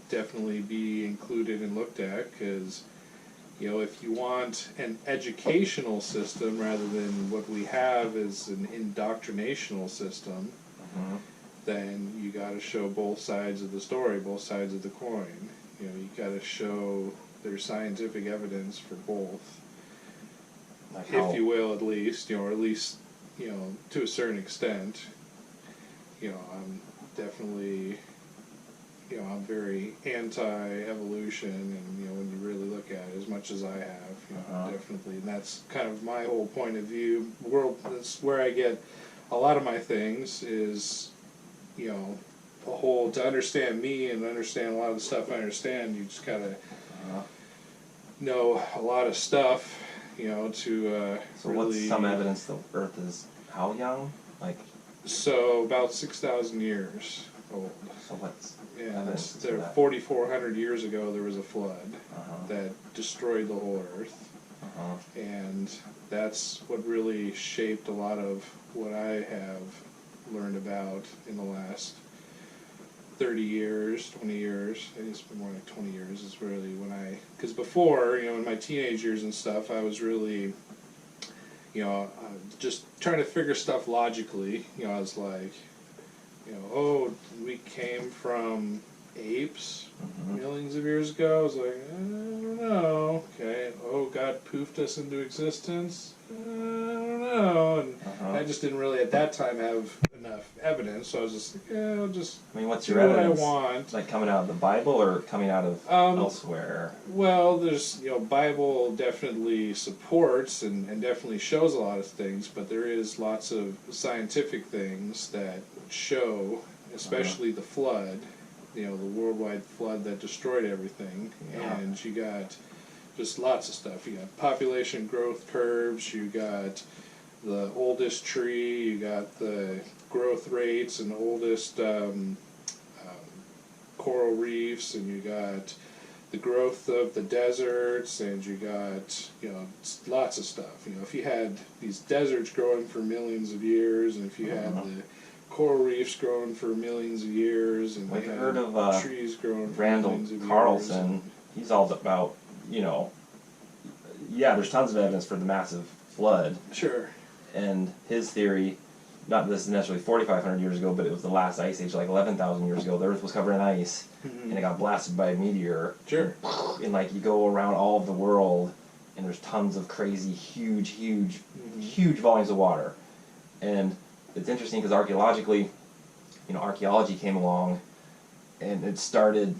definitely be included and looked at, because, if you want an educational system rather than what we have is an indoctrinational system, then you got to show both sides of the story, both sides of the coin. You got to show there's scientific evidence for both, if you will, at least, or at least, to a certain extent. I'm definitely, I'm very anti-evolution, and when you really look at it, as much as I have, definitely, and that's kind of my whole point of view. That's where I get a lot of my things is, to understand me and understand a lot of the stuff I understand, you just gotta know a lot of stuff, to So really... what's some evidence the Earth is how young? So about 6,000 years old. So what's evidence for that? 4,400 years ago there was a flood that destroyed the whole Earth. And that's what really shaped a lot of what I have learned about in the last 30 years, 20 years. I think it's been more like 20 years is really when because before, in my teenage years and stuff, I was really, just trying to figure stuff logically. I was like, we came from apes millions of years ago. I was like, I don't know. Okay. Oh, God poofed us into existence. I don't know. And I just didn't really at that time have enough evidence, so I was just like, I'll just what's your evidence? What I want. Like coming out of the Bible or coming out of elsewhere? Well, there's, Bible definitely supports and definitely shows a lot of things, but there is lots of scientific things that show, especially the flood, the worldwide flood that destroyed everything, and you got just lots of stuff. You got population growth curves, you got the oldest tree, you got the growth rates and the oldest coral reefs, and you got the growth of the deserts, and you got, lots of stuff. If you had these deserts growing for millions of years, and if you had the coral reefs growing for millions of years, and you heard of trees growing for Randall millions of Carlson. years. He's all about, there's tons of evidence for the massive flood. Sure. And his theory, not this is necessarily 4,500 years ago, but it was the last ice age, like 11,000 years ago. The Earth was covered in ice, and it got blasted by a meteor. Sure. And you go around all of the world, and there's tons of crazy, huge volumes of water. And it's interesting because archaeologically, archaeology came along, and it started,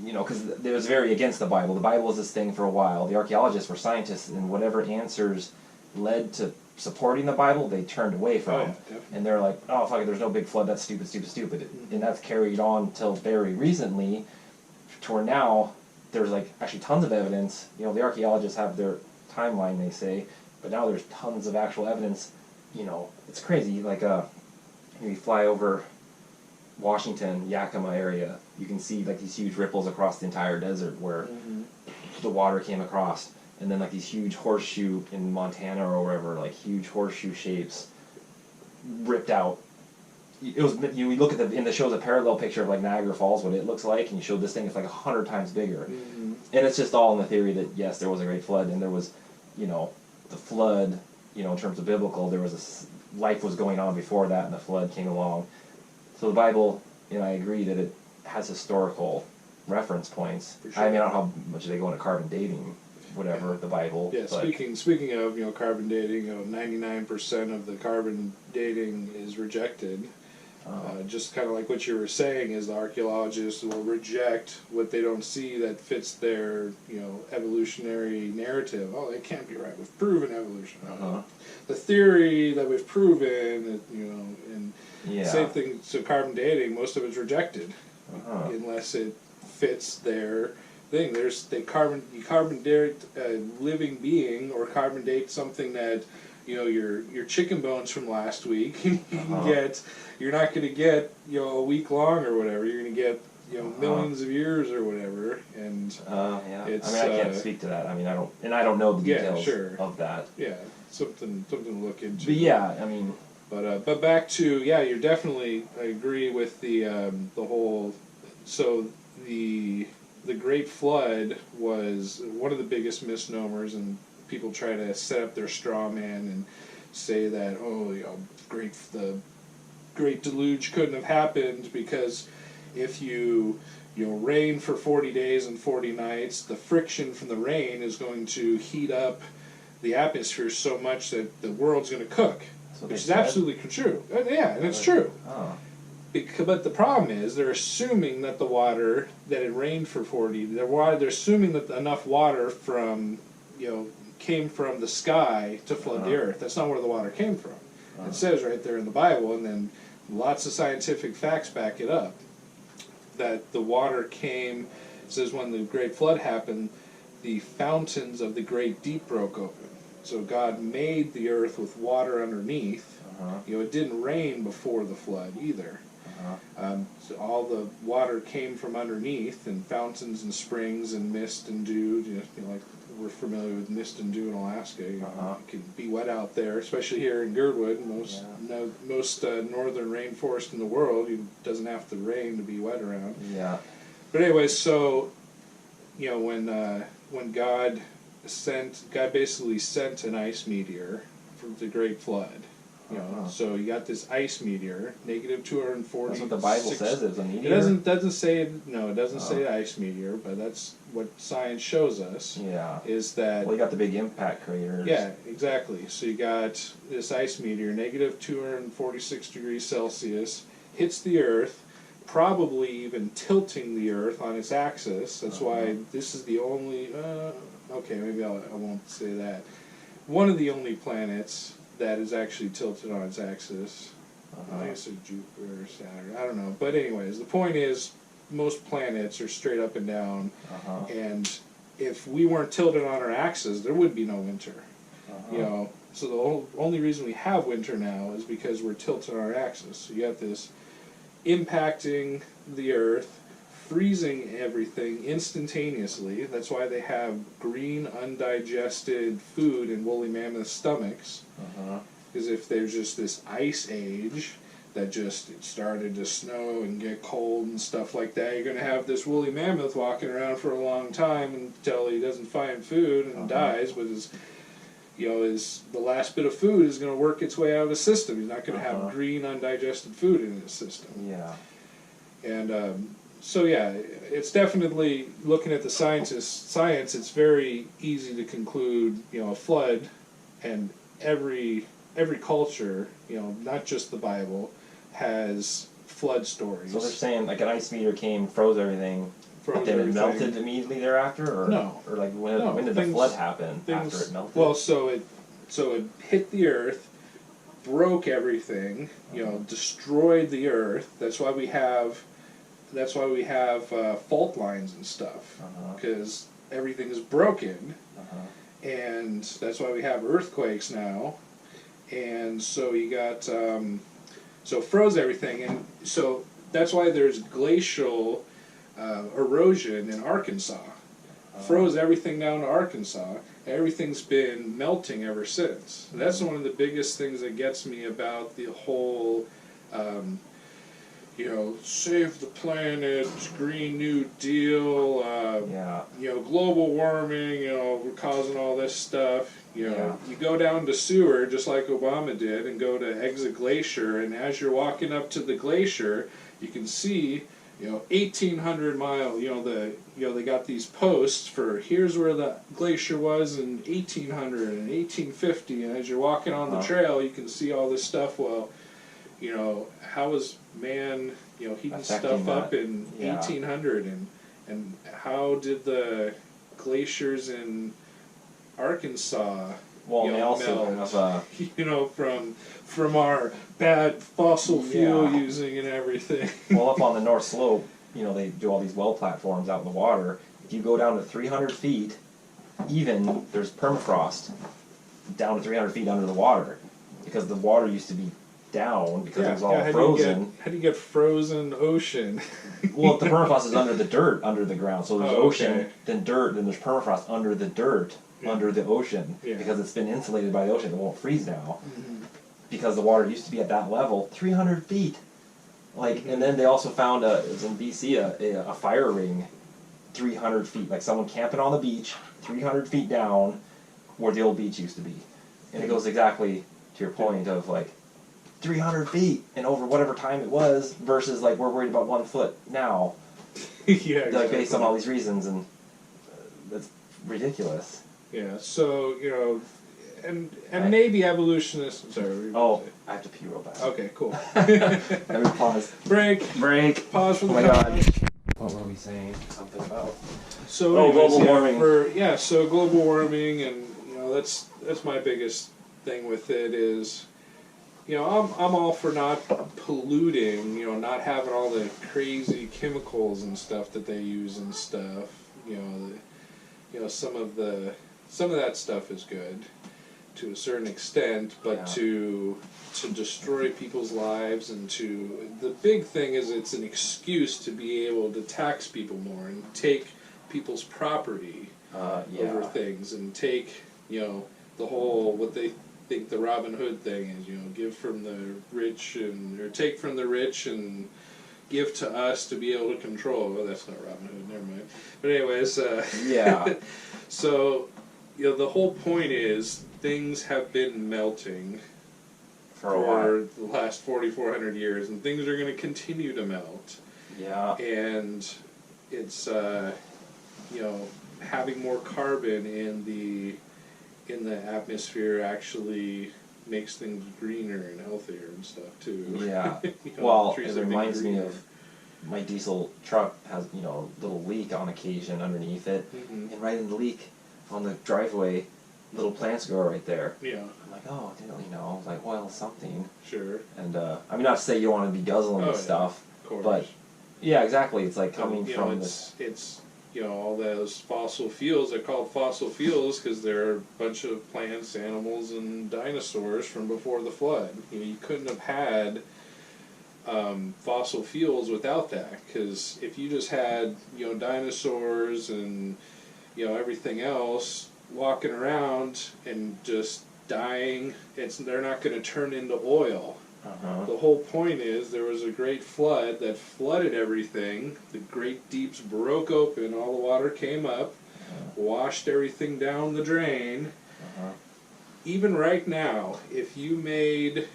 because it was very against the Bible. The Bible was this thing for a while. The archaeologists were scientists, and whatever answers led to supporting the Bible, they turned away from. And they're like, oh, fuck it, there's no big flood, that's stupid. And that's carried on till very recently, to where now there's actually tons of evidence. The archaeologists have their timeline, they say, but now there's tons of actual evidence. It's crazy. You fly over Washington, Yakima area, you can see these huge ripples across the entire desert where the water came across. And then these huge horseshoe in Montana or wherever, huge horseshoe shapes ripped out. It was you look at in the show's a parallel picture of Niagara Falls, what it looks like, and you show this thing, it's 100 times bigger. And it's just all in the theory that yes, there was a great flood, and there was, the flood, in terms of biblical, there was life was going on before that, and the flood came along. So the Bible, I agree that it has historical reference points. For sure. I mean, I don't know how much they go into carbon dating, whatever, the Bible. Yeah, speaking of, carbon dating, 99% of the carbon dating is rejected. Just kind of like what you were saying is the archaeologists will reject what they don't see that fits their, evolutionary narrative. Oh, that can't be right. We've proven evolution. The theory that we've proven, and same thing. So carbon dating, most of it's rejected unless it fits their thing. You carbon date a living being, or carbon date something that your chicken bones from last week. You're not going to get a week long or whatever. You're going to get millions of years or whatever. And it's, I can't speak to that. I don't know the details of that. Yeah, something to look into. But yeah, But back to you're definitely, I agree with the whole. So the Great Flood was one of the biggest misnomers, and people try to set up their straw man and say that the Great Deluge couldn't have happened because if you rain for 40 days and 40 nights, the friction from the rain is going to heat up the atmosphere so much that the world's going to cook, which is absolutely true. Yeah, and it's true. But the problem is they're assuming that the water that it rained for 40, they're assuming that enough water from came from the sky to flood the earth. That's not where the water came from. It says right there in the Bible, and then lots of scientific facts back it up, that the water came. It says when the Great Flood happened, the fountains of the great deep broke open. So God made the earth with water underneath. It didn't rain before the flood either. So all the water came from underneath, and fountains and springs and mist and dew. Like we're familiar with mist and dew in Alaska. It can be wet out there, especially here in Girdwood. Most northern rainforest in the world, it doesn't have to rain to be wet around. Yeah. But anyway, so when God basically sent an ice meteor for the Great Flood. So you got this ice meteor, negative 240. That's what the Bible says. It's a meteor. It doesn't say say ice meteor, but that's what science shows us. Yeah. Is that? Well, you got the big impact craters. Yeah, exactly. So you got this ice meteor, negative 246 degrees Celsius, hits the Earth, probably even tilting the Earth on its axis. That's why this is the only. Okay, maybe I won't say that. One of the only planets that is actually tilted on its axis. I guess it's Jupiter or Saturn. I don't know. But anyways, the point is, most planets are straight up and down. And if we weren't tilted on our axis, there would be no winter. So the only reason we have winter now is because we're tilted on our axis. So you got this impacting the Earth, freezing everything instantaneously. That's why they have green, undigested food in woolly mammoth stomachs. Because if there's just this ice age that it started to snow and get cold and stuff like that, you're going to have this woolly mammoth walking around for a long time until he doesn't find food and dies with his, the last bit of food is going to work its way out of his system. He's not going to have green, undigested food in his system. Yeah. And so it's definitely, looking at the science, it's very easy to conclude, a flood, and every culture, not just the Bible, has flood stories. So they're saying like an ice meteor came, froze everything, but then it melted immediately thereactor, or no, or like when did the flood happen after it melted? Well, so it hit the Earth, broke everything, destroyed the Earth. That's why we have fault lines and stuff, because everything is broken, and that's why we have earthquakes now. And so you got so froze everything, and so that's why there's glacial erosion in Arkansas. Froze everything down to Arkansas. Everything's been melting ever since. And that's one of the biggest things that gets me about the whole save the planet, Green New Deal, global warming, we're causing all this stuff. You go down to Seward, just like Obama did, and go to exit glacier, and as you're walking up to the glacier, you can see, 1,800 mile, they got these posts for here's where the glacier was in 1800 and 1850, and as you're walking on the trail, you can see all this stuff. Well, how was man, heating stuff up in 1800, and how did the glaciers in Arkansas they also melt, from our bad fossil fuel using and everything. Well, up on the North Slope, they do all these well platforms out in the water. If you go down to 300 feet, there's permafrost down to 300 feet under the water, because the water used to be down because it was all frozen. How do you get frozen ocean? Well, the permafrost is under the dirt, under the ground. So there's ocean, then dirt, then there's permafrost under the dirt, under the ocean, because it's been insulated by the ocean. It won't freeze now, because the water used to be at that level, 300 feet. And then they also found, it was in BC, a fire ring 300 feet, like someone camping on the beach, 300 feet down, where the old beach used to be. And it goes exactly to your point of 300 feet and over whatever time it was versus we're worried about 1 foot now. Exactly. Based on all these reasons, and that's ridiculous. Yeah, so, and maybe evolutionists... Sorry. I have to pee real bad. Okay, cool. Let me pause. Break. Pause for the God. What were we saying? Something about... So global warming. So global warming, and, that's my biggest thing with it is... I'm all for not polluting, not having all the crazy chemicals and stuff that they use and stuff. Some of that stuff is good to a certain extent, but to destroy people's lives and the big thing is it's an excuse to be able to tax people more and take people's property over things and take, the whole, what they think the Robin Hood thing is, give from the rich or take from the rich and give to us to be able to control. Well, that's not Robin Hood, never mind. But anyways, so, the whole point is things have been melting for the last 4,400 years, and things are going to continue to melt. Yeah. And it's, having more carbon in the atmosphere actually makes things greener and healthier and stuff too. Yeah. Well, it reminds me of my diesel truck has, a little leak on occasion underneath it, and right in the leak on the driveway, little plants grow right there. Yeah. I'm like, oh, I didn't really know. Oil something. Sure. And not to say you want to be guzzling and stuff, of course. But yeah, exactly. It's coming from this. It's all those fossil fuels. They're called fossil fuels because they're a bunch of plants, animals, and dinosaurs from before the flood. You couldn't have had fossil fuels without that, because if you just had dinosaurs and everything else walking around and just dying, they're not going to turn into oil. The whole point is there was a great flood that flooded everything. The great deeps broke open, all the water came up, washed everything down the drain. Even right now, if you made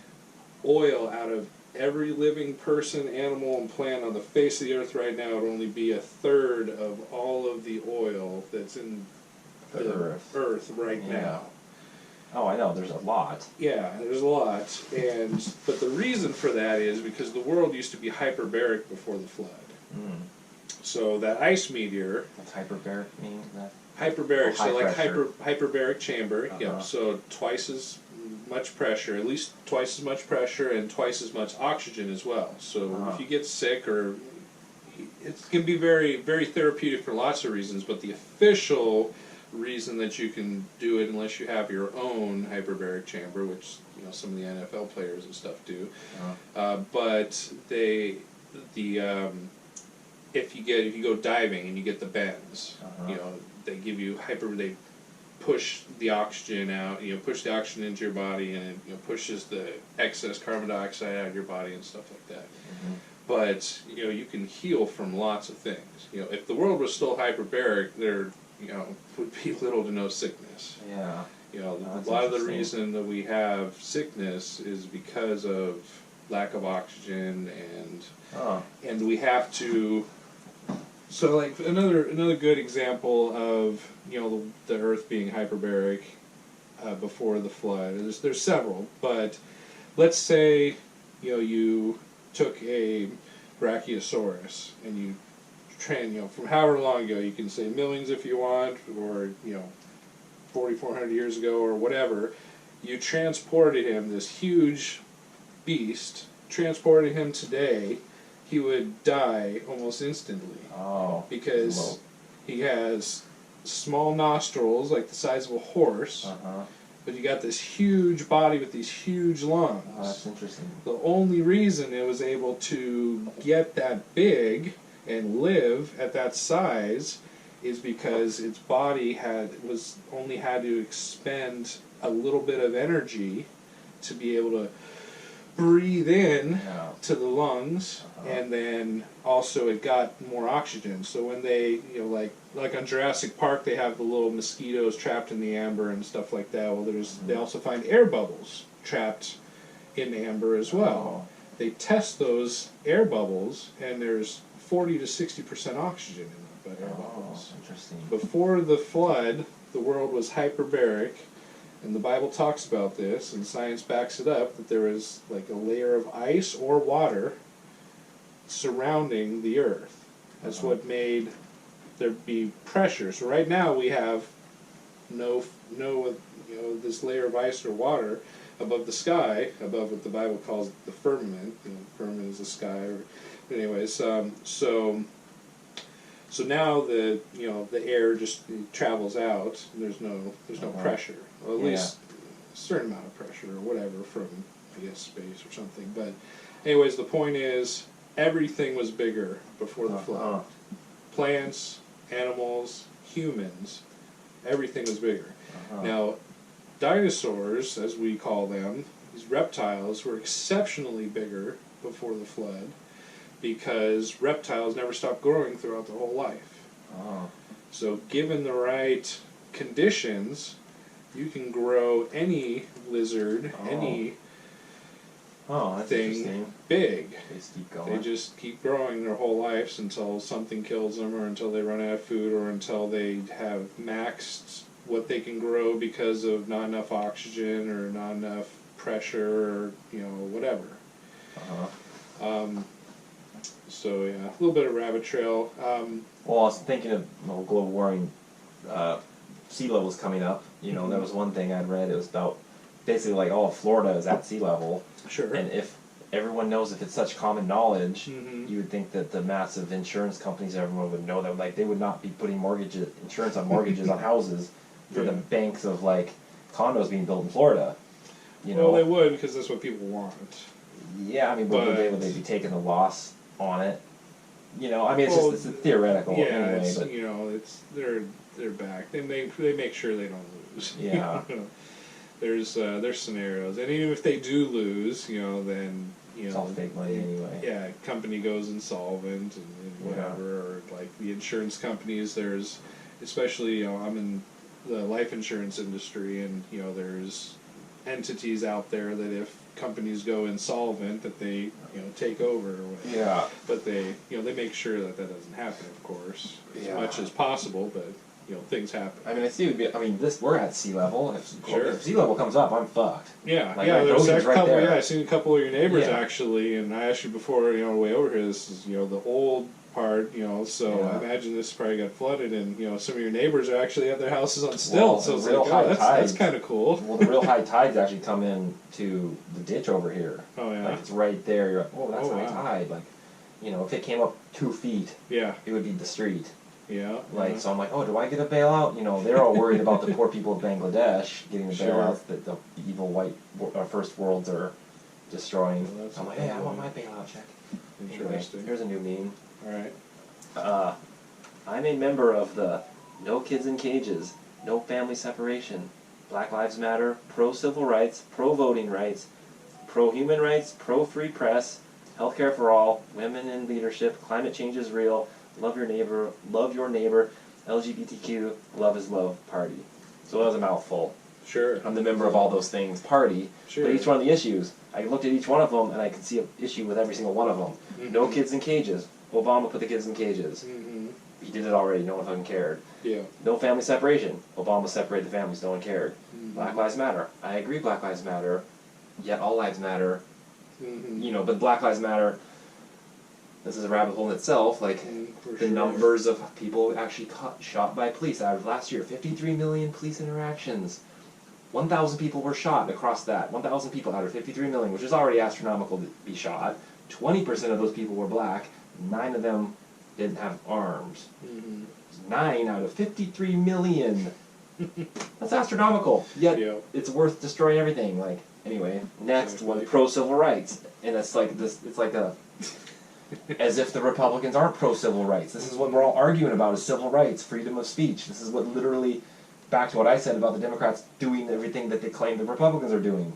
oil out of every living person, animal, and plant on the face of the earth right now, it would only be 1/3 of all of the oil that's in the earth right now. Oh, I know. There's a lot. Yeah, there's a lot, but the reason for that is because the world used to be hyperbaric before the flood. So that ice meteor. What's hyperbaric mean? Hyperbaric, so like pressure. hyperbaric chamber. Yeah, so twice as much pressure, at least twice as much pressure, and twice as much oxygen as well. So if you get sick, or it can be very, very therapeutic for lots of reasons, but the official reason that you can do it, unless you have your own hyperbaric chamber, which some of the NFL players and stuff do, but if you go diving and you get the bends, they give you they push the oxygen out, push the oxygen into your body, and it pushes the excess carbon dioxide out of your body and stuff like that. but you can heal from lots of things. If the world was still hyperbaric, there would be little to no sickness. Yeah. A lot of the reason that we have sickness is because of lack of oxygen, and we have to. So, like another good example of the Earth being hyperbaric before the flood. There's several, but let's say you took a Brachiosaurus and you from however long ago, you can say millions if you want, or 4,400 years ago or whatever, you transported him, this huge beast, transported him today, he would die almost instantly. Oh. Because he has small nostrils, like the size of a horse, but you got this huge body with these huge lungs. Oh, that's interesting. The only reason it was able to get that big and live at that size is because its body only had to expend a little bit of energy to be able to breathe in to the lungs, and then also it got more oxygen. So when they, like on Jurassic Park, they have the little mosquitoes trapped in the amber and stuff like that. Well, they also find air bubbles trapped in amber as well. They test those air bubbles, and there's 40 to 60% oxygen in the air bubbles. Interesting. Before the flood, the world was hyperbaric, and the Bible talks about this, and science backs it up, that there was like a layer of ice or water surrounding the Earth. That's what made there be pressure. So right now we have no this layer of ice or water above the sky, above what the Bible calls the firmament. The firmament is the sky. Anyways, so now the air just travels out. And there's no pressure, or at least a certain amount of pressure or whatever from space or something. But anyways, the point is everything was bigger before the flood. Plants, animals, humans, everything was bigger. Now, dinosaurs, as we call them, these reptiles, were exceptionally bigger before the flood, because reptiles never stop growing throughout their whole life. So given the right conditions, you can grow any lizard, any thing big. They just keep growing their whole lives until something kills them, or until they run out of food, or until they have maxed what they can grow because of not enough oxygen or not enough pressure, or whatever. So yeah, a little bit of rabbit trail. Well, I was thinking of global warming, sea levels coming up. There was one thing I'd read. It was about basically like all of Florida is at sea level. Sure. And if everyone knows, if it's such common knowledge, you would think that the massive insurance companies, everyone would know that. Like, they would not be putting insurance on mortgages on houses for the banks of condos being built in Florida. Well, they would, because that's what people want. Yeah, I mean, but would they be taking the loss on it? It's theoretical anyway. But they're back. They make sure they don't lose. Yeah. There's scenarios, and even if they do lose, then it's all fake money anyway. Yeah, company goes insolvent and whatever, or like the insurance companies. There's, especially I'm in the life insurance industry, and there's entities out there that if companies go insolvent, that they take over or whatever. Yeah. But they make sure that doesn't happen, of course, as much as possible. But things happen. I mean, we're at sea level. If sea level comes up, I'm fucked. Yeah, there's a couple. Yeah, I've seen a couple of your neighbors actually, and I asked you before, on the way over here. This is the old part, so I imagine this probably got flooded, and some of your neighbors are actually have their houses on stilts. So it's like, that's kind of cool. Well, the real high tides actually come in to the ditch over here. Oh yeah, like it's right there. You're like, that's high tide. Like, if it came up 2 feet, it would be the street. Yeah. So I'm like, do I get a bailout? They're all worried about the poor people of Bangladesh getting the bailouts that the evil white first worlds are destroying. Well, I'm like, hey, I want my bailout check. Interesting. Anyway, here's a new meme. Alright. I'm a member of the No Kids in Cages, No Family Separation, Black Lives Matter, pro-civil rights, pro-voting rights, pro-human rights, pro-free press, healthcare for all, women in leadership, climate change is real, love your neighbor, LGBTQ, love is love, party. So that was a mouthful. Sure. I'm the member of all those things, party. Sure. But each one of the issues, I looked at each one of them and I could see an issue with every single one of them. Mm-hmm. No kids in cages. Obama put the kids in cages. Mm-hmm. He did it already, no one fucking cared. Yeah. No family separation. Obama separated the families, no one cared. Mm-hmm. Black Lives Matter. I agree Black Lives Matter, yet all lives matter. Mm-hmm. You know, but Black Lives Matter, this is a rabbit hole in itself, like the numbers of people actually shot by police out of last year, 53 million police interactions. 1,000 people were shot across that. 1,000 people out of 53 million, which is already astronomical to be shot. 20% of those people were black. 9 of them didn't have arms. Mm-hmm. 9 out of 53 million. That's astronomical. Yet it's worth destroying everything. Like, anyway, next one, pro-civil rights. And it's like this, it's like a, as if the Republicans aren't pro-civil rights. This is what we're all arguing about, is civil rights, freedom of speech. This is what literally, back to what I said about the Democrats doing everything that they claim the Republicans are doing.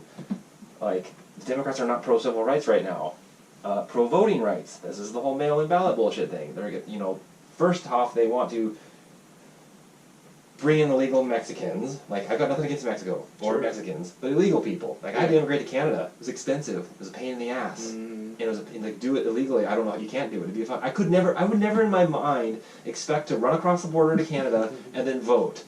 Like, the Democrats are not pro-civil rights right now. Pro-voting rights. This is the whole mail-in ballot bullshit thing. They're, you know, first off, they want to bring in illegal Mexicans. Like, I've got nothing against Mexico or Mexicans, but illegal people. Like, I had to immigrate to Canada. It was expensive. It was a pain in the ass. And it was like, do it illegally. I don't know how you can't do it. It'd be fun. I would never in my mind expect to run across the border to Canada and then vote.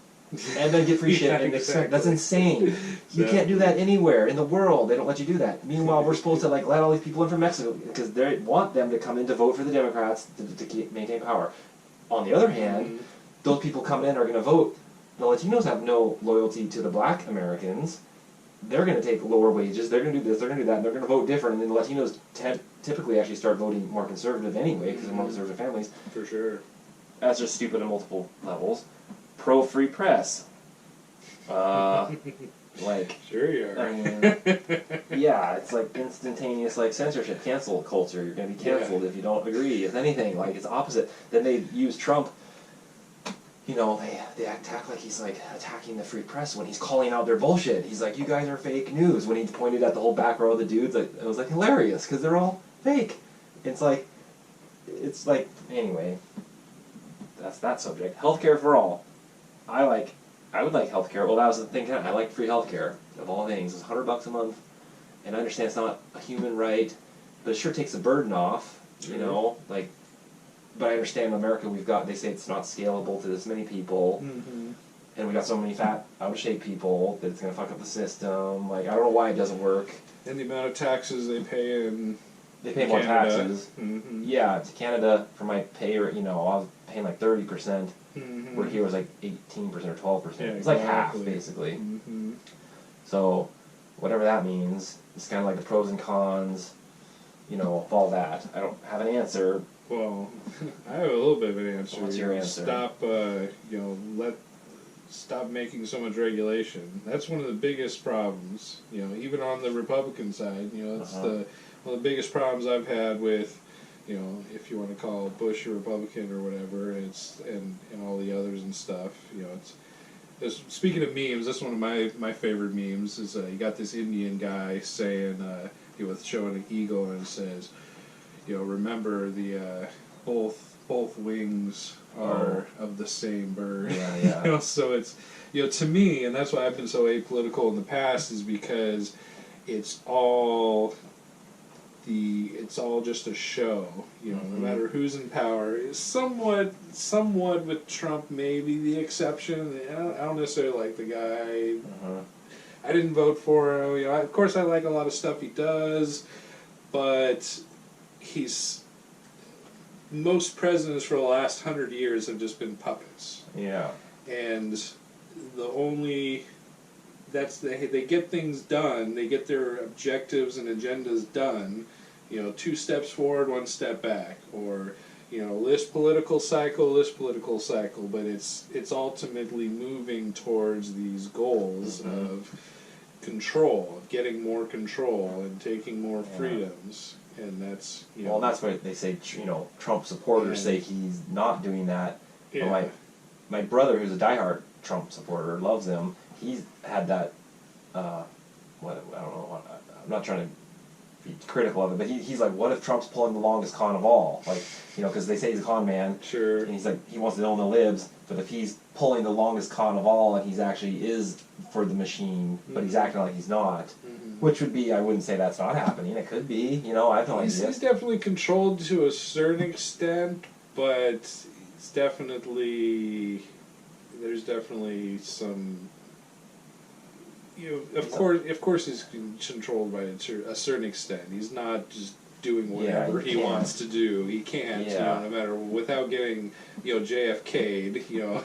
And then get free shit. And exactly. That's insane. You can't do that anywhere in the world. They don't let you do that. Meanwhile, we're supposed to like let all these people in from Mexico because they want them to come in to vote for the Democrats to maintain power. On the other hand, those people coming in are going to vote. The Latinos have no loyalty to the black Americans. They're going to take lower wages. They're going to do this. They're going to do that. And they're going to vote different. And then the Latinos typically actually start voting more conservative anyway because they're more conservative families. For sure. That's just stupid on multiple levels. Pro-free press. Like, sure you are. I mean, yeah, it's like instantaneous like censorship, cancel culture. You're going to be canceled if you don't agree. If anything, like it's opposite. Then they use Trump. You know, they act like he's like attacking the free press when he's calling out their bullshit. He's like, you guys are fake news. When he pointed at the whole back row of the dudes, like, it was like hilarious because they're all fake. It's like anyway. That's that subject. Healthcare for all. I would like healthcare. Well, that was the thing. I like free healthcare of all things. It's $100 a month, and I understand it's not a human right, but it sure takes the burden off. You know, like. But I understand in America they say it's not scalable to this many people, and we got so many fat, out of shape people that it's gonna fuck up the system. Like I don't know why it doesn't work. And the amount of taxes they pay in. They pay more taxes. Yeah, to Canada for my pay, I was paying like 30%. Where here was like 18% or 12%. Yeah, it's like half, basically. So, whatever that means, it's kind of like the pros and cons, of all that. I don't have an answer. Well, I have a little bit of an answer. What's your answer? Stop making so much regulation. That's one of the biggest problems. Even on the Republican side, it's one of the biggest problems I've had with, if you want to call Bush a Republican or whatever, and all the others and stuff. Speaking of memes, that's one of my favorite memes. Is you got this Indian guy saying, showing an eagle, and it says, remember the both wings are of the same bird. Yeah. So it's to me, and that's why I've been so apolitical in the past, is because it's all just a show. No matter who's in power. Somewhat with Trump maybe the exception. I don't necessarily like the guy. I didn't vote for him. Of course I like a lot of stuff he does, but most presidents for the last 100 years have just been puppets. Yeah. And they get things done, they get their objectives and agendas done, 2 steps forward, 1 step back, or, this political cycle, but it's ultimately moving towards these goals of control, of getting more control and taking more freedoms. And that's, Well, that's why they say, Trump supporters say he's not doing that. Yeah. My brother, who's a diehard Trump supporter, loves him. He's had that, I don't know, I'm not trying to critical of it, but he's like, what if Trump's pulling the longest con of all? Like, you know, because they say he's a con man. Sure. And he's like, he wants to own the libs, but if he's pulling the longest con of all, and he's actually is for the machine, but he's acting like he's not, which would be, I wouldn't say that's not happening. It could be, you know, I have no idea. He's definitely controlled to a certain extent, but it's definitely, there's definitely some. You know, of course, he's controlled by a certain extent. He's not just doing whatever he wants to do. He can't, you know, no matter, without getting, you know, JFK'd, you know,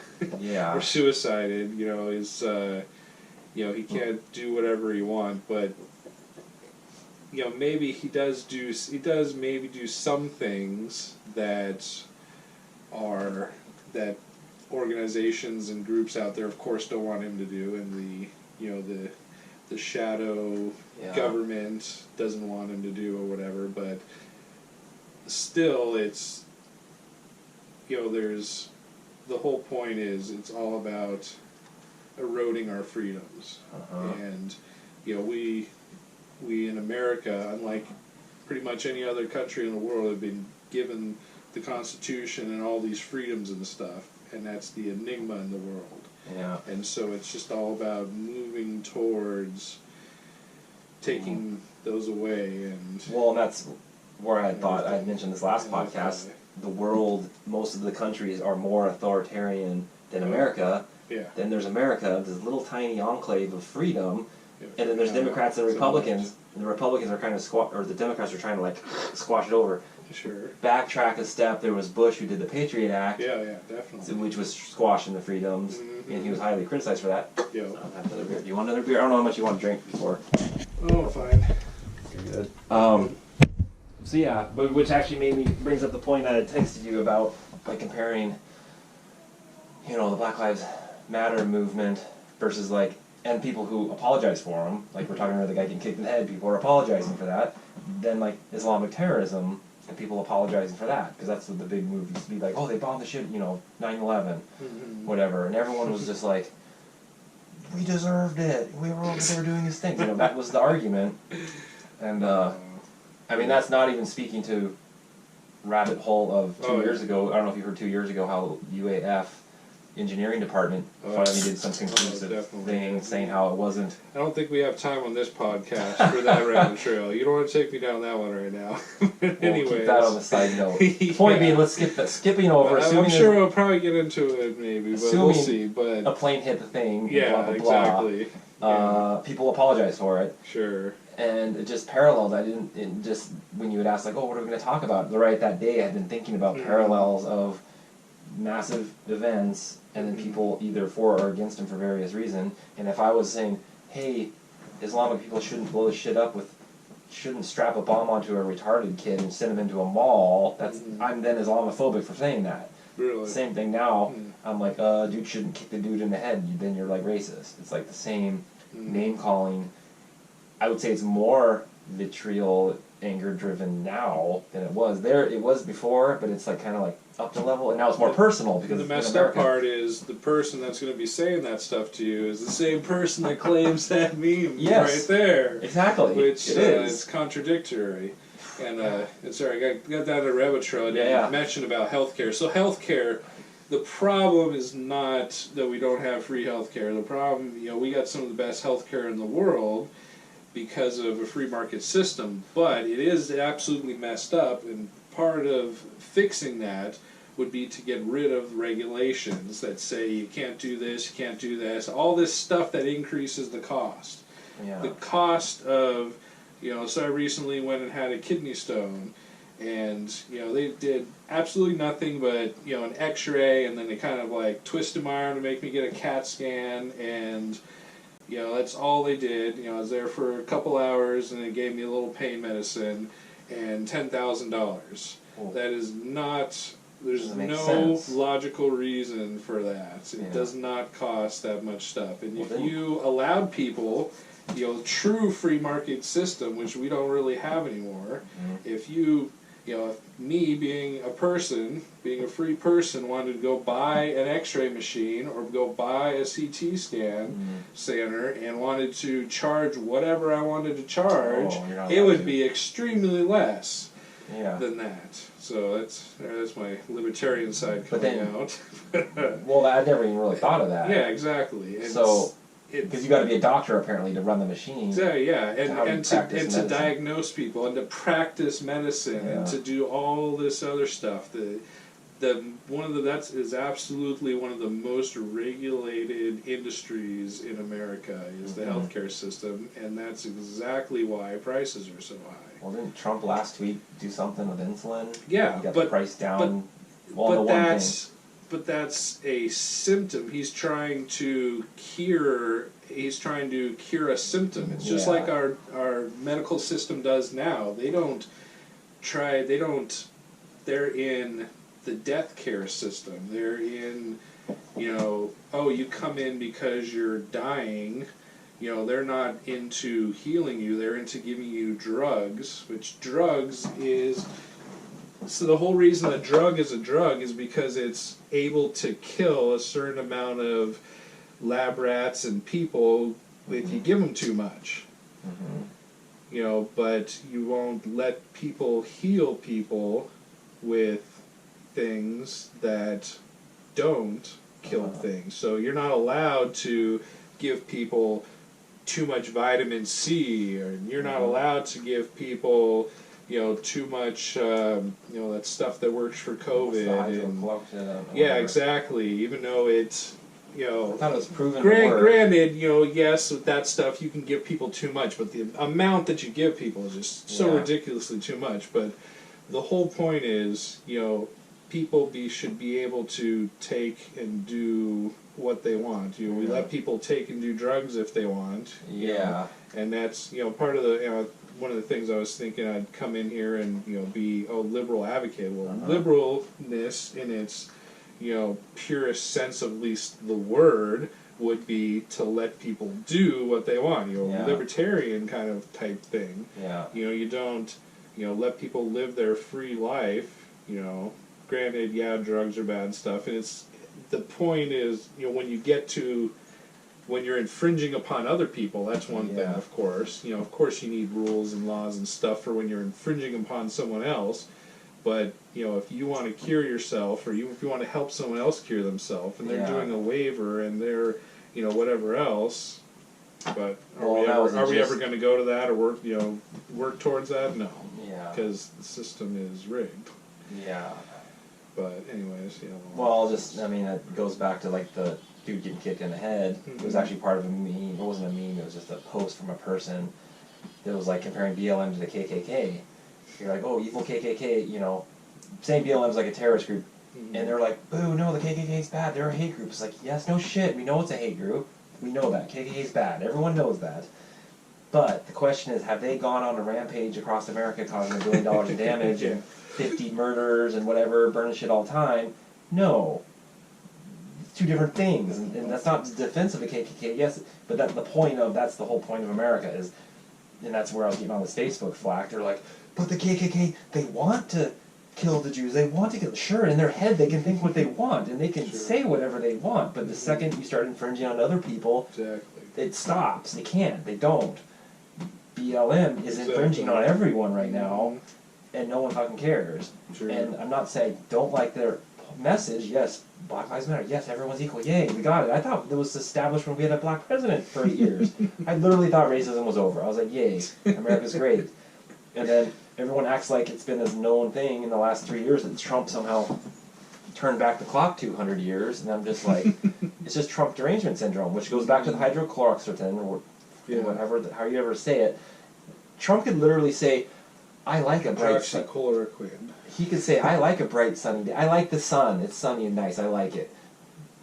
or suicided. You know, you know, he can't do whatever he wants. But you know, maybe he does maybe do some things that organizations and groups out there, of course, don't want him to do, and you know, the shadow government doesn't want him to do or whatever, but still it's, you know, there's, the whole point is it's all about eroding our freedoms. And, you know, we in America, unlike pretty much any other country in the world, have been given the Constitution and all these freedoms and stuff, and that's the enigma in the world. Yeah. And so it's just all about moving towards taking those away. And well, and that's where I thought, I mentioned this last podcast, the world, most of the countries are more authoritarian than America. Yeah. Then there's America, this little tiny enclave of freedom, and then there's Democrats and Republicans, and the Republicans are kind of or the Democrats are trying to like squash it over. Sure. Backtrack a step, there was Bush who did the Patriot Act. Yeah, definitely. Which was squashing the freedoms, and he was highly criticized for that. Yeah. I'll have another beer. Do you want another beer? I don't know how much you want to drink before. Oh, fine. You're good. So yeah, but which actually brings up the point that I texted you about, like comparing, you know, the Black Lives Matter movement versus like, and people who apologize for them, like we're talking about the guy getting kicked in the head, people are apologizing for that, then like Islamic terrorism, and people apologizing for that, because that's what the big move used to be, like, oh, they bombed the shit, you know, 9/11, whatever, and everyone was just like, we deserved it, they were doing this thing, you know, that was the argument, and I mean, that's not even speaking to rabbit hole of 2 years ago. I don't know if you heard 2 years ago how UAF engineering department finally did some conclusive thing saying how it wasn't. I don't think we have time on this podcast for that rabbit trail. You don't want to take me down that one right now. Anyways, keep that on the side note. Point being, let's skip that. Skipping over. I'm sure we'll probably get into it maybe, but we'll see. But a plane hit the thing. Yeah, blah, blah, blah. exactly. People apologize for it. Sure. And it just parallels. Just when you would ask, like, oh, what are we going to talk about? Right that day, I had been thinking about parallels of massive events, and then people either for or against them for various reasons. And if I was saying, hey, Islamic people shouldn't blow shit up shouldn't strap a bomb onto a retarded kid and send him into a mall, I'm then Islamophobic for saying that. Really? Same thing now. I'm like, dude shouldn't kick the dude in the head. Then you're like racist. It's like the same name calling. I would say it's more vitriol, anger driven now than it was. It was before, but it's like kind of like up to level, and now it's more personal because the messed up part is the person that's going to be saying that stuff to you is the same person that claims that meme right there. Exactly. Which is contradictory. And sorry, I got down a rabbit trail. I didn't mention about healthcare. So healthcare, the problem is not that we don't have free healthcare. The problem, you know, we got some of the best healthcare in the world because of a free market system, but it is absolutely messed up, and part of fixing that would be to get rid of regulations that say you can't do this, you can't do this, all this stuff that increases the cost. Yeah. The cost of, you know, so I recently went and had a kidney stone, and, you know, they did absolutely nothing but, you know, an x-ray, and then they kind of like twisted my arm to make me get a CAT scan, and you know, that's all they did. You know, I was there for a couple hours, and they gave me a little pain medicine and $10,000. That is not. There's no logical reason for that. It does not cost that much stuff. And if you allowed people, you know, true free market system, which we don't really have anymore, if you you know, if me being a person, being a free person, wanted to go buy an X-ray machine or go buy a CT scanner and wanted to charge whatever I wanted to charge, it would be extremely less than that. So that's my libertarian side coming out. Well, I never even really thought of that. Yeah, exactly. And so, because you got to be a doctor apparently to run the machine. Exactly, yeah, and to diagnose people and to practice medicine and to do all this other stuff. That is absolutely one of the most regulated industries in America is the healthcare system, and that's exactly why prices are so high. Well, didn't Trump last week do something with insulin? Yeah, he got the price down. But that's a symptom. He's trying to cure a symptom. It's just like our medical system does now. They're in the death care system. They're in, you come in because you're dying. They're not into healing you. They're into giving you drugs, which drugs is... So the whole reason a drug is a drug is because it's able to kill a certain amount of lab rats and people if you give them too much. But you won't let people heal people with things that don't kill things. So you're not allowed to give people too much vitamin C, or you're not allowed to give people... too much, that stuff that works for COVID. Exactly. Even though it's, I thought it was proven to work. Granted, yes, with that stuff you can give people too much, but the amount that you give people is just so ridiculously too much. But the whole point is, people should be able to take and do what they want. We let people take and do drugs if they want. And that's, part of the, one of the things I was thinking I'd come in here and, be a liberal advocate. Well, liberalness in its, purest sense of at least the word would be to let people do what they want, libertarian kind of type thing. You don't, let people live their free life, Granted, drugs are bad stuff, and the point is, when you're infringing upon other people, that's one thing, of course. Of course you need rules and laws and stuff for when you're infringing upon someone else. But, if you want to cure yourself, or if you want to help someone else cure themselves, and they're doing a waiver, and they're, whatever else. But are we ever going to go to that, or work towards that? No. Because the system is rigged. But anyways, Well, it goes back to, the dude getting kicked in the head. It was actually part of a meme. It wasn't a meme, it was just a post from a person that was comparing BLM to the KKK. You're like, oh, evil KKK, saying BLM's like a terrorist group. And they're like, boo, no, the KKK's bad, they're a hate group. It's like, yes, no shit, we know it's a hate group. We know that. KKK's bad. Everyone knows that. But the question is, have they gone on a rampage across America causing $1 billion in damage and 50 murders and whatever, burning shit all the time? No. Two different things, and that's not defense of the KKK, yes, but that's the whole point of America is, and that's where I was getting on this Facebook flack. They're like, but the KKK, they want to kill the Jews, they want to kill, sure, in their head they can think what they want, and they can say whatever they want, but the second you start infringing on other people, it stops. They can't, they don't. BLM is infringing on everyone right now, and no one fucking cares. And I'm not saying don't like their message, yes, Black Lives Matter, yes, everyone's equal, yay, we got it. I thought it was established when we had a black president for 8 years. I literally thought racism was over. I was like, yay, America's great. And then everyone acts like it's been this known thing in the last 3 years that Trump somehow turned back the clock 200 years, and I'm just like, it's just Trump derangement syndrome, which goes back to the hydrochloroquine, or whatever, how you ever say it. Trump could literally say, I like a bright hydrochloroquine. He could say, I like a bright sunny day. I like the sun. It's sunny and nice. I like it.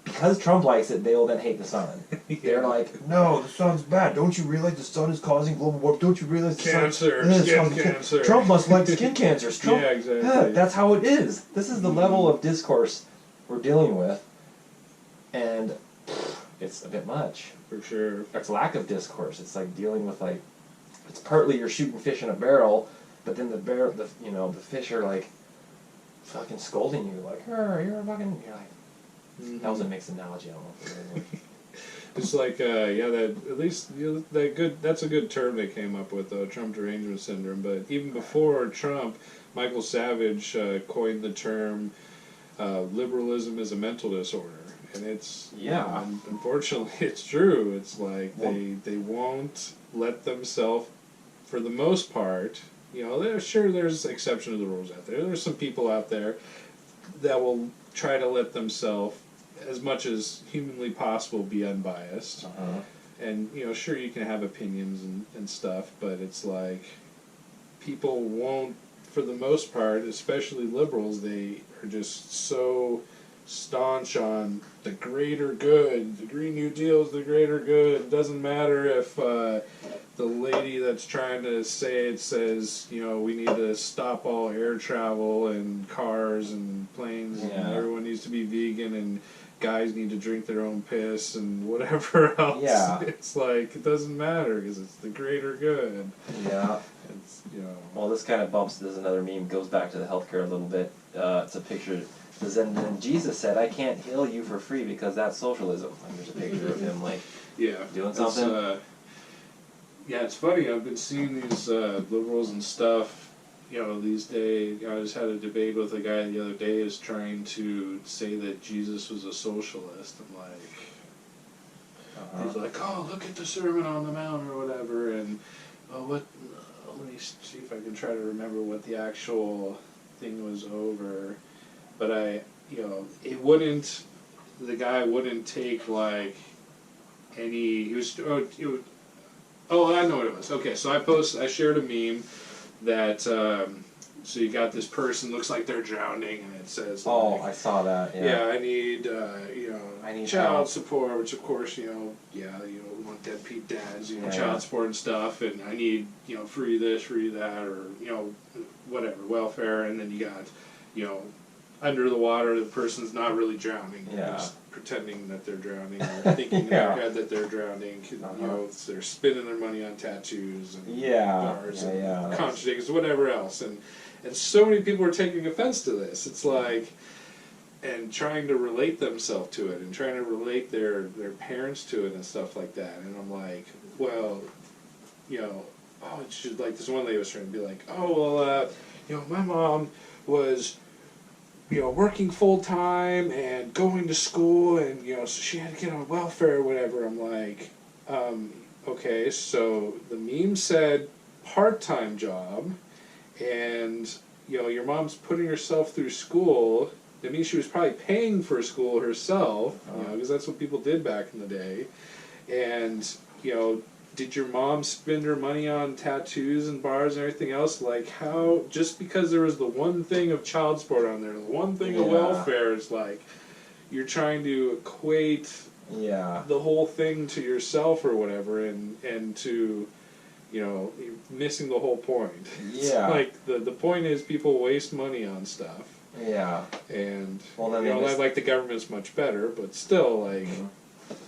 Because Trump likes it, they will then hate the sun. They're like, no, the sun's bad. Don't you realize the sun is causing global warming? Don't you realize the skin cancer. Trump must like skin cancers. Trump, exactly. That's how it is. This is the level of discourse we're dealing with. And it's a bit much. For sure. It's lack of discourse. It's like dealing with it's partly you're shooting fish in a barrel, but then the fish are like fucking scolding you, like, you're a fucking, you're like, that was a mixed analogy, I don't know if it really worked. It's like, that at least that's a good term they came up with, Trump derangement syndrome. But even before Trump, Michael Savage coined the term liberalism is a mental disorder, and it's unfortunately it's true. It's like they won't let themselves, for the most part. There's exceptions to the rules out there. There's some people out there that will try to let themselves, as much as humanly possible, be unbiased. And sure, you can have opinions and stuff, but it's like people won't, for the most part, especially liberals, they are just so staunch on the greater good. The Green New Deal is the greater good. It doesn't matter if the lady that's trying to say it says, we need to stop all air travel and cars and planes, and everyone needs to be vegan, and guys need to drink their own piss and whatever else. Yeah. It's like, it doesn't matter because it's the greater good. Yeah. It's, Well, this kind of bumps, there's another meme, goes back to the healthcare a little bit. It's a picture, then Jesus said, I can't heal you for free because that's socialism. And there's a picture of him, like, doing something. It's funny, I've been seeing these liberals and stuff, these days. I just had a debate with a guy the other day who's trying to say that Jesus was a socialist. I'm like, he's like, oh, look at the Sermon on the Mount or whatever, and let me see if I can try to remember what the actual thing was over. But the guy wouldn't take like any, I know what it was. Okay, so I shared a meme that, so you got this person, looks like they're drowning, and it says, I saw that, I need, I need child help. support, which of course, we want deadbeat dads, child support and stuff, and I need, free this, free that, or, whatever, welfare, and then you got, under the water, the person's not really drowning. Just pretending that they're drowning, or thinking in their head that they're drowning. They're spending their money on tattoos and bars and contradictions, whatever else. And so many people are taking offense to this. It's like, and trying to relate themselves to it, and trying to relate their parents to it and stuff like that. And I'm like, well, it should, like, this one lady was trying to be like, my mom was working full-time and going to school, and, so she had to get on welfare or whatever. I'm like, okay, so the meme said part-time job, and, your mom's putting herself through school. That means she was probably paying for school herself, because that's what people did back in the day. And, did your mom spend her money on tattoos and bars and everything else? Like, how, just because there was the one thing of child support on there, the one thing of welfare, it's like, you're trying to equate the whole thing to yourself or whatever, and to, you're missing the whole point. It's like, the point is people waste money on stuff. And, like, the government's much better, but still, like...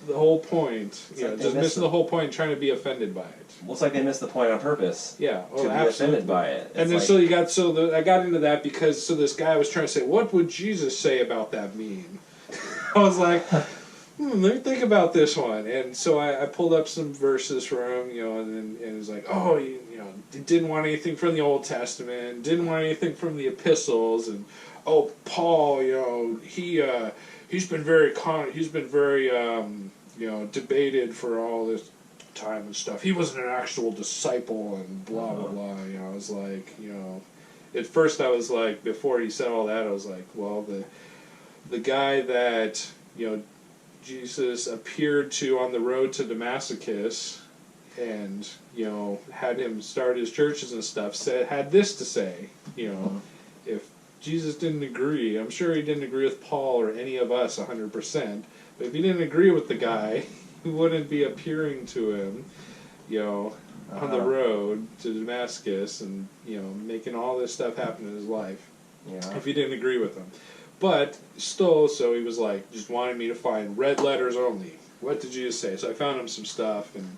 The whole point, just missing the whole point, trying to be offended by it. Well, it's like they missed the point on purpose. To be offended by it. And then I got into that because this guy was trying to say, what would Jesus say about that meme? I was like, let me think about this one. And so I pulled up some verses for him, and it was like, didn't want anything from the Old Testament, didn't want anything from the epistles, and Paul, he's been very debated for all this time and stuff. He wasn't an actual disciple and blah blah blah. I was like, at first I was like, before he said all that, I was like, well, the guy that Jesus appeared to on the road to Damascus, and had him start his churches and stuff, had this to say, if Jesus didn't agree, I'm sure he didn't agree with Paul or any of us 100%, but if he didn't agree with the guy, he wouldn't be appearing to him, on the road to Damascus and, making all this stuff happen in his life, if he didn't agree with him. But still, so he was like, just wanted me to find red letters only. What did Jesus say? So I found him some stuff, and,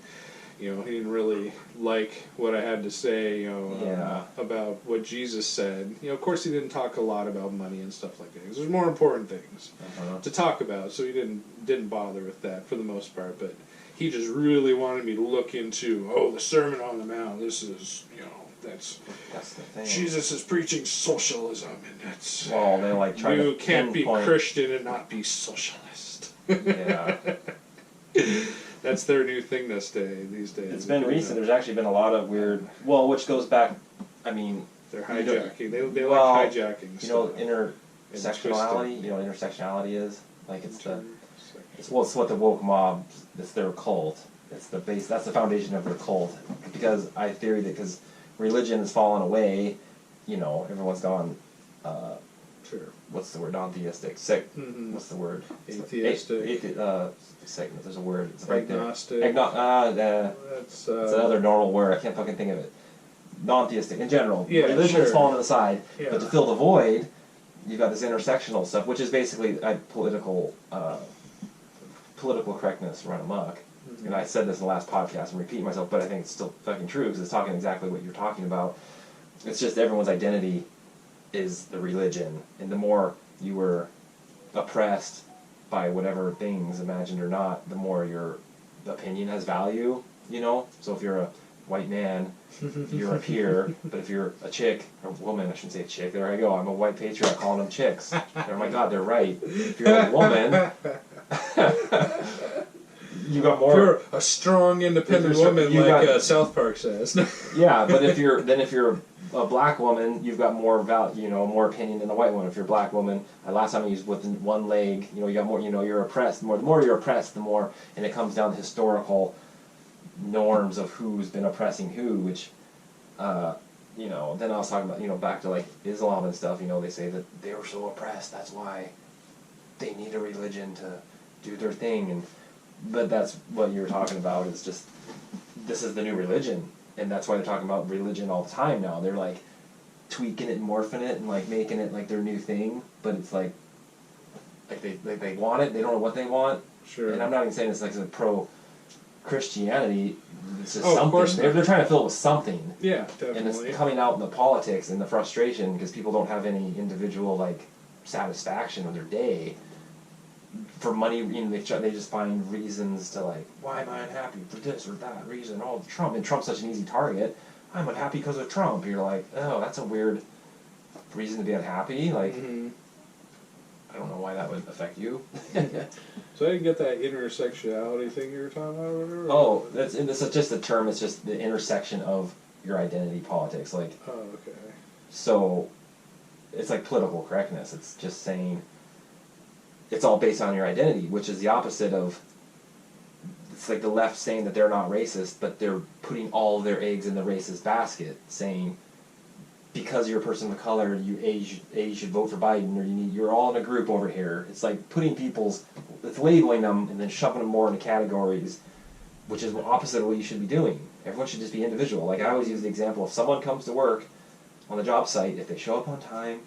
You know, he didn't really like what I had to say, you know, about what Jesus said. You know, of course he didn't talk a lot about money and stuff like that, because there's more important things to talk about, so he didn't bother with that for the most part, but he just really wanted me to look into, the Sermon on the Mount, this is, you know, that's the thing. Jesus is preaching socialism, and that's... Well, they like try you to can't pinpoint. be Christian and not be socialist. Yeah. That's their new thing these days. It's been recent. There's actually been a lot of weird... Well, which goes back... I mean... They're hijacking. They like hijacking. You know, intersectionality? You know what intersectionality is? Like, it's what the woke mob... It's their cult. It's the base... That's the foundation of their cult. Because I theory that... Because religion has fallen away, you know, everyone's gone... Sure. What's the word? Non-theistic. What's the word? Atheistic. There's a word. It's right there. Agnostic. It's another normal word. I can't fucking think of it. Non-theistic in general. Religion has fallen to the side, but to fill the void, you've got this intersectional stuff, which is basically political correctness run amok. And I said this in the last podcast. I'm repeating myself, but I think it's still fucking true because it's talking exactly what you're talking about. It's just everyone's identity is the religion, and the more you were oppressed by whatever things, imagined or not, the more your opinion has value, you know? So if you're a white man, you're up here, but if you're a chick, or woman, I shouldn't say chick, there I go, I'm a white patriarch calling them chicks. Oh my god, they're right. If you're a woman, you got more... If you're a strong, independent woman, like South Park says. Yeah, but if you're a black woman, you've got more more opinion than a white woman. If you're a black woman, last time I used with one leg, you got more, you're oppressed. The more you're oppressed, the more, and it comes down to historical norms of who's been oppressing who, which, then I was talking about, back to like Islam and stuff, they say that they were so oppressed, that's why they need a religion to do their thing, but that's what you were talking about, is just, this is the new religion. And that's why they're talking about religion all the time now. They're like tweaking it and morphing it and like making it like their new thing. But it's like they want it. They don't know what they want. Sure. And I'm not even saying it's like a pro Christianity. It's just something. Of course they're trying to fill it with something. Yeah, definitely. And it's coming out in the politics and the frustration because people don't have any individual like satisfaction of their day. For money, they just find reasons to like, why am I unhappy for this or that reason? Oh, Trump, and Trump's such an easy target. I'm unhappy because of Trump. You're like, oh, that's a weird reason to be unhappy. Like, I don't know why that would affect you. So I didn't get that intersectionality thing you were talking about. Or whatever. Oh, it's just a term. It's just the intersection of your identity politics. Like, oh, okay. So, it's like political correctness. It's just saying. It's all based on your identity, which is the opposite of, it's like the left saying that they're not racist, but they're putting all of their eggs in the racist basket, saying because you're a person of color, you should vote for Biden, or you're all in a group over here. It's like putting it's labeling them and then shoving them more into categories, which is the opposite of what you should be doing. Everyone should just be individual. Like I always use the example, if someone comes to work on the job site, if they show up on time,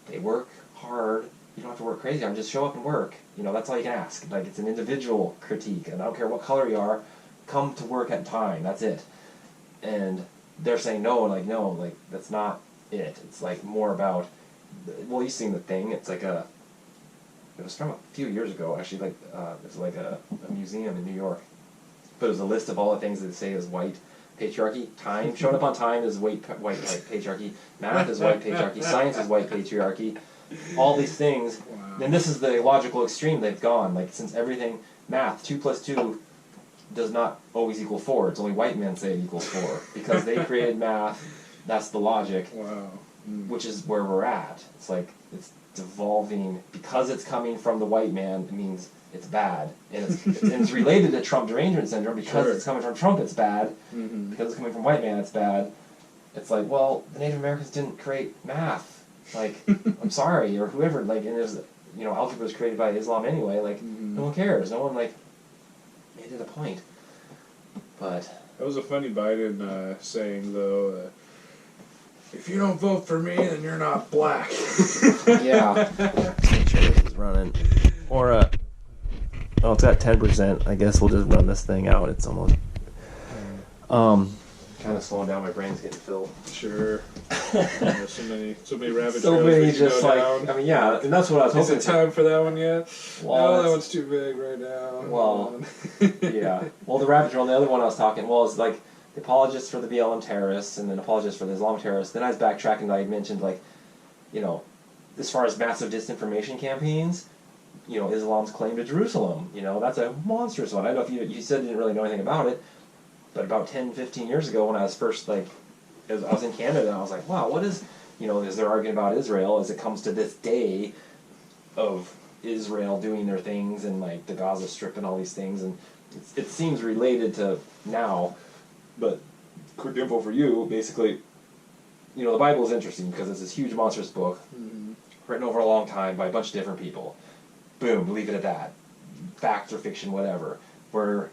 they work hard, you don't have to work crazy. I'm just show up and work. That's all you can ask. Like it's an individual critique, and I don't care what color you are, come to work at time. That's it. And they're saying no, that's not it. It's like more about. Well, you've seen the thing. It's like it was from a few years ago actually. Like it's like a museum in New York, but it was a list of all the things that they say is white patriarchy. Time, showing up on time is white patriarchy. Math is white patriarchy. Science is white patriarchy. All these things, wow. And this is the logical extreme they've gone. Like since everything, math 2 + 2 does not always equal 4. It's only white men say it equals 4 because they created math. That's the logic. Wow. Which is where we're at. It's like it's devolving because it's coming from the white man. It means it's bad, and it's related to Trump derangement syndrome because It's coming from Trump. It's bad because it's coming from white man. It's bad. It's like, well, the Native Americans didn't create math. Like, I'm sorry, or whoever, like, and there's, algebra was created by Islam anyway, like, no one cares, no one, like, made it a point, but... That was a funny Biden saying, though, if you don't vote for me, then you're not black. Yeah. Make sure this is running. Or, it's got 10%, I guess we'll just run this thing out, it's almost... Kind of slowing down. My brain's getting filled. Sure. Yeah, so many rabbit trails. So many just like down. I mean, yeah, and that's what I was hoping. Is it time for that one yet? Well, no, that one's too big right now. Well, yeah. Well, the rabbit trail. The other one I was talking. Well, it's like the apologists for the BLM terrorists and then apologists for the Islamic terrorists. Then I was backtracking and I had mentioned like, you know, as far as massive disinformation campaigns, you know, Islam's claim to Jerusalem. You know, that's a monstrous one. I don't know if you said you didn't really know anything about it. But about 10, 15 years ago when I was first, like, I was in Canada, I was like, wow, what is, you know, is there arguing about Israel as it comes to this day of Israel doing their things and, like, the Gaza Strip and all these things, and it seems related to now, but quick info for you, basically, you know, the Bible is interesting because it's this huge monstrous book, written over a long time by a bunch of different people. Boom, leave it at that. Fact or fiction, whatever. Where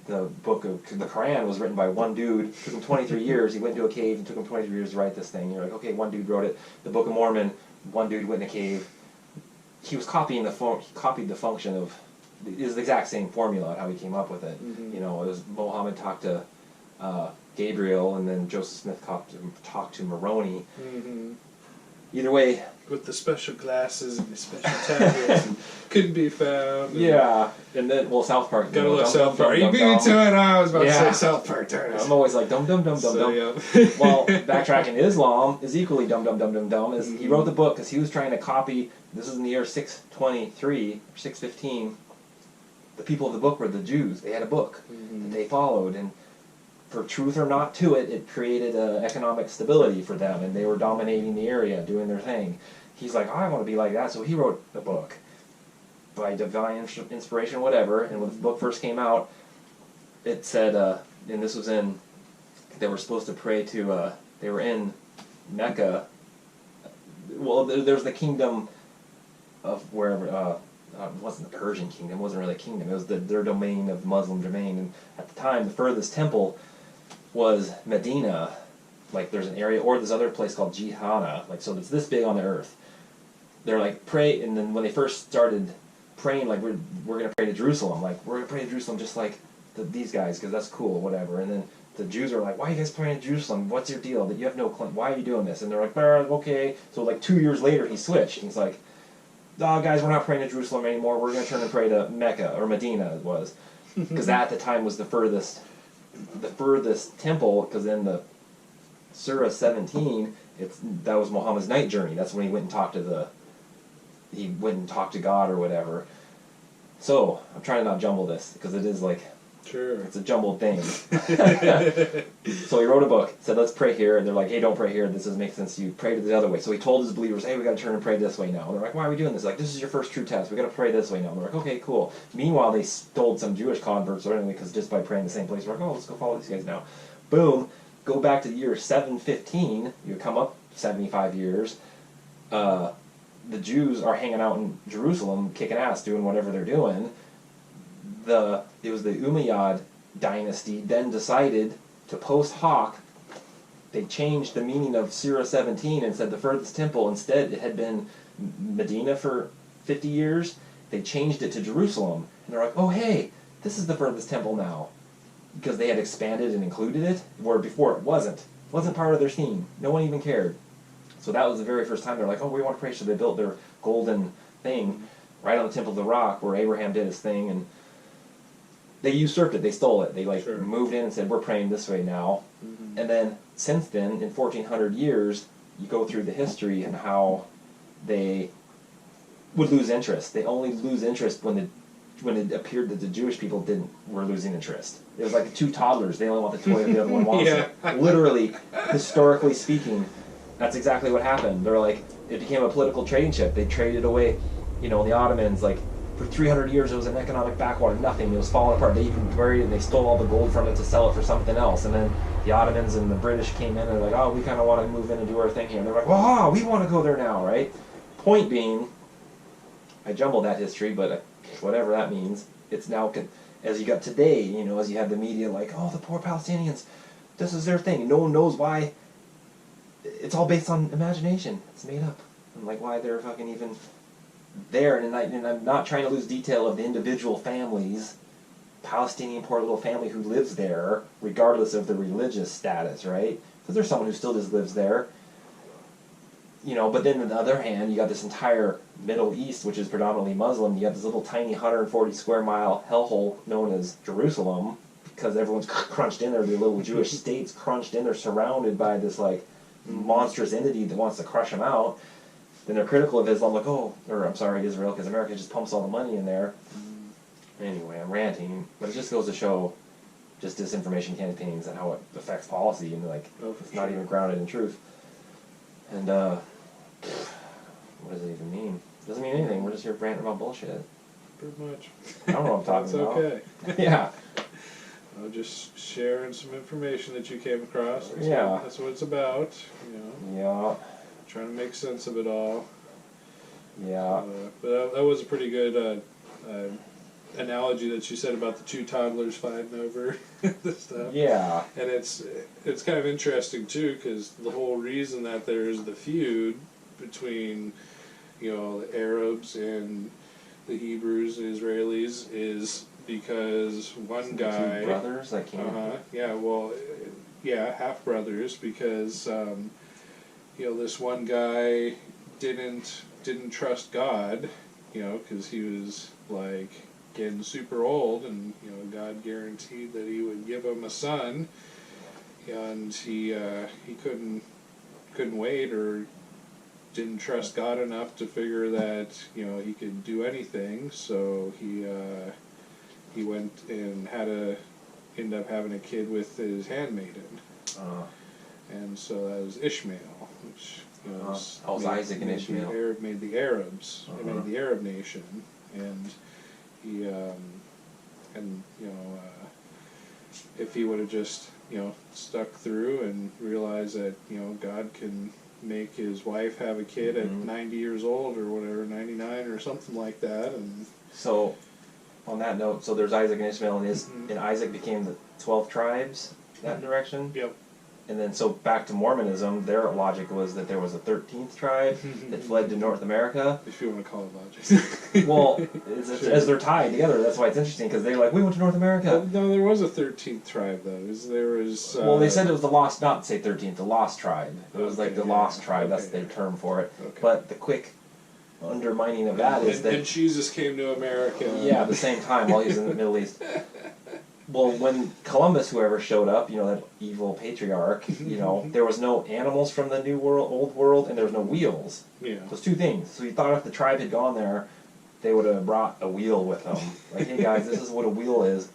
the book of the Quran was written by one dude. It took him 23 years. He went into a cave and took him 23 years to write this thing. You're like, okay, one dude wrote it. The Book of Mormon, one dude went in a cave. He was copying he copied the function of. It was the exact same formula how he came up with it. You know, it was Muhammad talked to Gabriel, and then Joseph Smith talked to Moroni. Either way. With the special glasses and the special tablets, couldn't be found. Yeah, and then, well, South Park. Gotta love South Park. You beat me to it. I was about to say South Park. I'm always like, dumb. Well, backtracking Islam is equally dumb. He wrote the book because he was trying to copy, this was in the year 623, or 615, the people of the book were the Jews. They had a book that they followed, and for truth or not to it, it created economic stability for them, and they were dominating the area, doing their thing. He's like, I want to be like that, so he wrote a book by divine inspiration, whatever. And when the book first came out, it said, and this was in, they were supposed to pray to, they were in Mecca. Well, there's the kingdom of wherever, it wasn't the Persian kingdom, it wasn't really a kingdom, it was their domain of Muslim domain. And at the time, the furthest temple was Medina. Like, there's an area, or this other place called Jihana, like, so it's this big on the earth. They're like, pray, and then when they first started praying, like, we're going to pray to Jerusalem, like, we're going to pray to Jerusalem just like these guys, because that's cool, whatever. And then the Jews are like, why are you guys praying to Jerusalem? What's your deal? That you have no claim. Why are you doing this? And they're like, okay. So, like, 2 years later, he switched, and he's like, oh, guys, we're not praying to Jerusalem anymore, we're going to turn and pray to Mecca, or Medina, it was. Because that, at the time, was the furthest temple, because in the Surah 17, that was Muhammad's night journey. That's when he went and talked to God or whatever. So, I'm trying to not jumble this, because it is like, sure, it's a jumbled thing. So he wrote a book, said, let's pray here, and they're like, hey, don't pray here, this doesn't make sense to you, pray to the other way. So he told his believers, hey, we got to turn and pray this way now. And they're like, why are we doing this? Like, this is your first true test, we got to pray this way now. And they're like, okay, cool. Meanwhile, they stole some Jewish converts or anything, because just by praying the same place, we're like, oh, let's go follow these guys now. Boom, go back to the year 715, you come up 75 years, the Jews are hanging out in Jerusalem, kicking ass, doing whatever they're doing. It was the Umayyad dynasty then decided to post hoc, they changed the meaning of Surah 17 and said the furthest temple, instead it had been Medina for 50 years, they changed it to Jerusalem. And they're like, oh hey, this is the furthest temple now. Because they had expanded and included it, where before it wasn't. It wasn't part of their theme. No one even cared. So that was the very first time they're like, oh, we want to pray. So they built their golden thing right on the Temple of the Rock where Abraham did his thing, and they usurped it. They stole it. They moved in and said, we're praying this way now. And then since then, in 1400 years, you go through the history and how they would lose interest. They only lose interest when it appeared that the Jewish people were losing interest. It was like two toddlers. They only want the toy if the other one wants it. Literally, historically speaking, that's exactly what happened. They're like, it became a political trading chip. They traded away, the Ottomans, like, for 300 years it was an economic backwater, nothing. It was falling apart. They even buried it and they stole all the gold from it to sell it for something else. And then the Ottomans and the British came in and they're like, oh, we kind of want to move in and do our thing here. And they're like, well, we want to go there now, right? Point being, I jumbled that history, but whatever that means, it's now, as you got today, as you have the media like, oh, the poor Palestinians, this is their thing. No one knows why. It's all based on imagination. It's made up. And like why they're fucking even there. And I'm not trying to lose detail of the individual families Palestinian poor little family who lives there, regardless of the religious status, right? Because there's someone who still just lives there. You know, but then on the other hand, you got this entire Middle East, which is predominantly Muslim. You got this little tiny 140 square mile hellhole known as Jerusalem, because everyone's crunched in there. The little Jewish state's crunched in there, surrounded by this like monstrous entity that wants to crush them out. Then they're critical of Islam, like, Israel, because America just pumps all the money in there. Anyway, I'm ranting, but it just goes to show just disinformation campaigns and how it affects policy, and like it's not even grounded in truth. And what does it even mean? It doesn't mean anything. We're just here ranting about bullshit. Pretty much. I don't know what I'm talking about. That's okay. Yeah. I'm just sharing some information that you came across. That's what it's about. You Yeah. know. Trying to make sense of it all. Yeah. But that was a pretty good analogy that you said about the two toddlers fighting over this stuff. Yeah. And it's kind of interesting too, because the whole reason that there's the feud between, you know, the Arabs and the Hebrews and Israelis is because one guy... Two brothers that came... half brothers, because, you know, this one guy didn't trust God, you know, because he was, like, getting super old, and, you know, God guaranteed that he would give him a son, and he couldn't wait, or didn't trust God enough to figure that, you know, he could do anything, so he went and end up having a kid with his handmaiden. And so that was Ishmael, which was Isaac and Ishmael. Made the Arabs. It made the Arab nation, and he if he would have just, you know, stuck through and realized that, you know, God can make his wife have a kid at 90 years old or whatever, 99 or something like that, and so. On that note, so there's Isaac and Ishmael, and Isaac became the 12 tribes that direction. Yep. And then so back to Mormonism, their logic was that there was a 13th tribe that fled to North America. If you want to call it logic. Well, as they're tied together, that's why it's interesting, because they're like, we went to North America. No, there was a 13th tribe, though. There was... well, they said it was the lost, not say 13th, the lost tribe. It was like the lost tribe, that's their term for it. Okay. But the quick undermining of that is that... And Jesus came to America. Yeah, at the same time while he was in the Middle East. Well, when Columbus, whoever showed up, you know, that evil patriarch, you know, there was no animals from the New World, Old World, and there was no wheels. Yeah. Those two things. So you thought if the tribe had gone there, they would have brought a wheel with them. Like, hey guys, this is what a wheel is.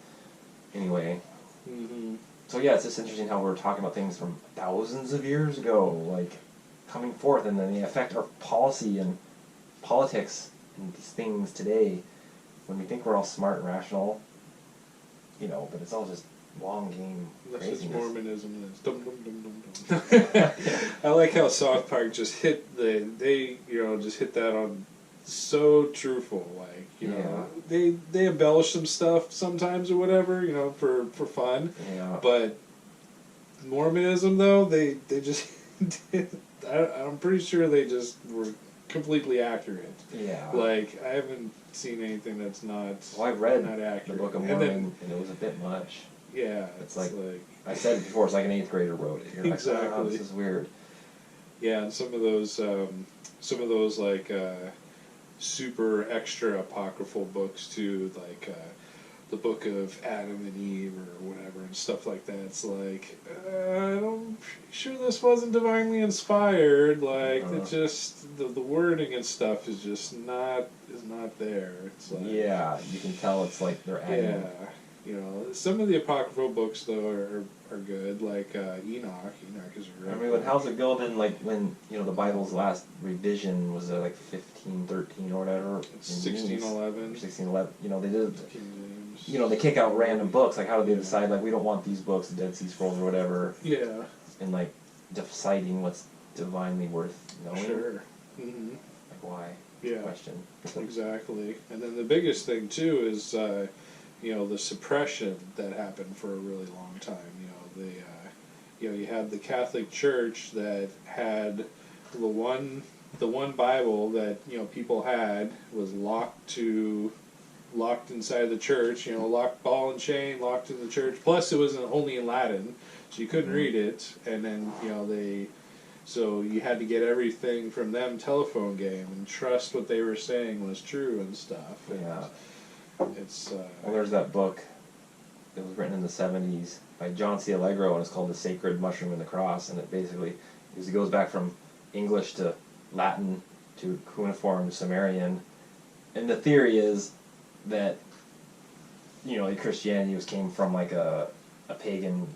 Anyway. So yeah, it's just interesting how we're talking about things from thousands of years ago, like, coming forth, and then they affect our policy and politics and these things today, when we think we're all smart and rational, you know, but it's all just long game craziness. That's Mormonism is. Dum, dum, dum, dum, dum. I like how South Park just hit just hit that on so truthful, like, you know, they embellish some stuff sometimes or whatever, you know, for fun. Yeah. But Mormonism, though, they just I'm pretty sure they just were completely accurate. Yeah. Like, I haven't seen anything that's not. Well, I've read not accurate. the Book of Mormon, and it was a bit much. Yeah, it's like I said it before. It's like an 8th grader wrote it. You're exactly. Like, oh, this is weird. Yeah, and some of those like super extra apocryphal books too, like the Book of Adam and Eve or whatever and stuff like that. It's like I'm sure this wasn't divinely inspired. Like it's just the wording and stuff is just not there. It's like, yeah, you can tell it's like they're adding. Yeah, you know, some of the apocryphal books though are good. Like Enoch is really. I mean, when House of Gildan, like when the Bible's last revision was like 1513 or whatever. 1611. 1611. You know, they did. You know, they kick out random books. Like, how do they decide? Like, we don't want these books, the Dead Sea Scrolls or whatever. Yeah. And like deciding what's divinely worth knowing. Sure. Mm-hmm. Like, why? Yeah. Question. Exactly. And then the biggest thing too is the suppression that happened for a really long time. You had the Catholic Church that had the one Bible that people had was locked to locked inside the church, locked ball and chain, locked in the church. Plus, it was only in Latin, so you couldn't read it. And then, so you had to get everything from them telephone game and trust what they were saying was true and stuff. And it's... well, there's that book that was written in the 70s by John C. Allegro, and it's called The Sacred Mushroom and the Cross, and it basically goes back from English to Latin to cuneiform to Sumerian, and the theory is that Christianity came from like a pagan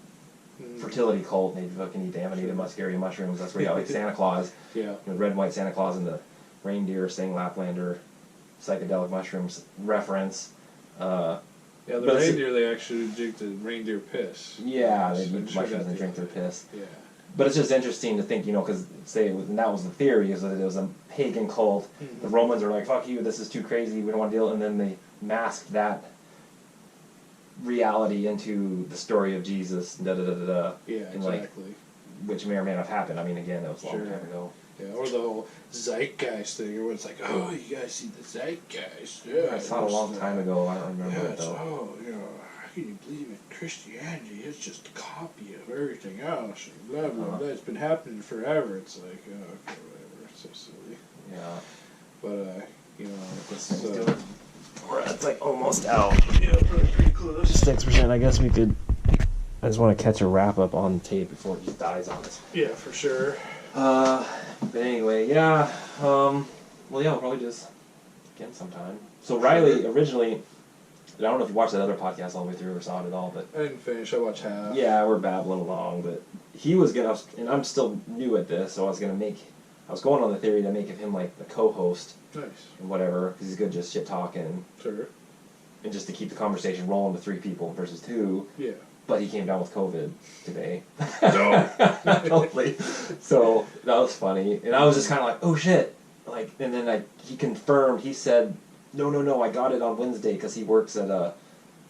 fertility cult, and they fucking eat the amanita muscaria mushrooms. That's where you got like Santa Claus, red and white Santa Claus, and the reindeer sing Laplander psychedelic mushrooms reference. The reindeer, they actually drink the reindeer piss. Yeah, they eat mushrooms and drink their piss. Yeah. But it's just interesting to think, because and that was the theory, is that it was a pagan cult. Mm-hmm. The Romans are like, fuck you, this is too crazy, we don't want to deal, and then they masked that reality into the story of Jesus, Yeah, exactly. Which may or may not have happened. I mean, again, that was a long time ago. Yeah, or the whole zeitgeist thing, where it's like, oh, you guys see the zeitgeist. Yeah, I saw it a long time ago, I don't remember it though. How can you believe in Christianity? It's just a copy of everything else, and blah, blah, blah. It's been happening forever. It's like, okay, whatever, it's so silly. Yeah. But, it's like almost out. Yeah, pretty close. 6%, I guess we could... I just want to catch a wrap-up on tape before it just dies on us. Yeah, for sure. But anyway, yeah. We'll probably just again sometime. So Riley originally, I don't know if you watched that other podcast all the way through or saw it at all, but I didn't finish. I watched half. Yeah, we're babbling along, but he was gonna, and I'm still new at this, so I was going on the theory to make him like the co-host. Nice. And whatever, because he's good just shit talking. Sure. And just to keep the conversation rolling to 3 people versus 2. Yeah. But he came down with COVID today. No. Totally. So that was funny. And I was just kind of like, oh shit. Like, and then he confirmed, he said, no, I got it on Wednesday because he works at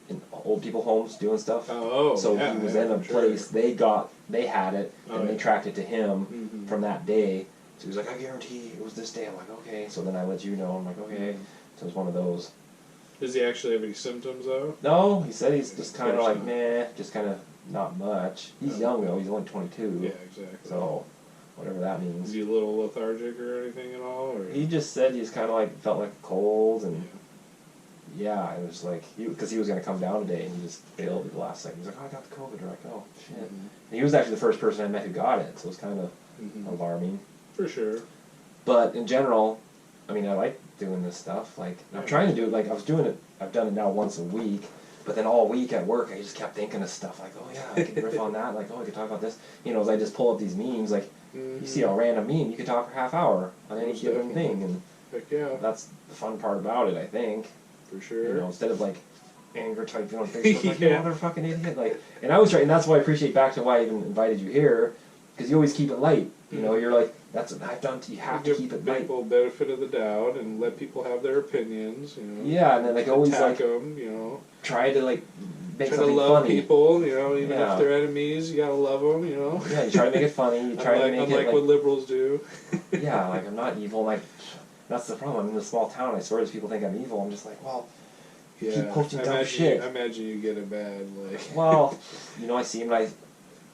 in old people homes doing stuff. Oh, so he was in a place, they had it, and they tracked it to him from that day. So he was like, I guarantee it was this day. I'm like, okay. So then I let you know. I'm like, okay. So it was one of those. Does he actually have any symptoms, though? No, he said he's just kind of like, nah, just kind of not much. He's young, though. He's only 22. Yeah, exactly. So, whatever that means. Is he a little lethargic or anything at all? Or? He just said he's kind of like, felt like a cold, and yeah, it was like, because he was going to come down today, and he just failed at the last second. He's like, oh, I got the COVID. We're like, oh, shit. Mm-hmm. And he was actually the first person I met who got it, so it was kind of alarming. For sure. But in general, I mean, I like doing this stuff. Like, I'm trying to do it, like, I've done it now once a week, but then all week at work, I just kept thinking of stuff, like, oh yeah, I could riff on that, like, oh, I could talk about this. As I just pull up these memes, like, you see a random meme, you could talk for half hour on any given thing, and heck yeah. That's the fun part about it, I think. For sure. Instead of, like, anger typing on Facebook, like, you motherfucking idiot, like, and I was trying, and that's why I appreciate back to why I even invited you here, because you always keep it light, you're like, that's what I've done. You have to keep it light. Give people benefit of the doubt and let people have their opinions. Yeah, and then like always attack like them. Try to like make try something to love funny. People. Even if they're enemies, you gotta love them. Yeah, you try to make it funny. You try to make it like what liberals do. Yeah, like I'm not evil. Like that's the problem. I'm in a small town. I swear, as people think I'm evil. I'm just like, well, keep posting dumb shit. I imagine you get a bad like. Well, I see them. I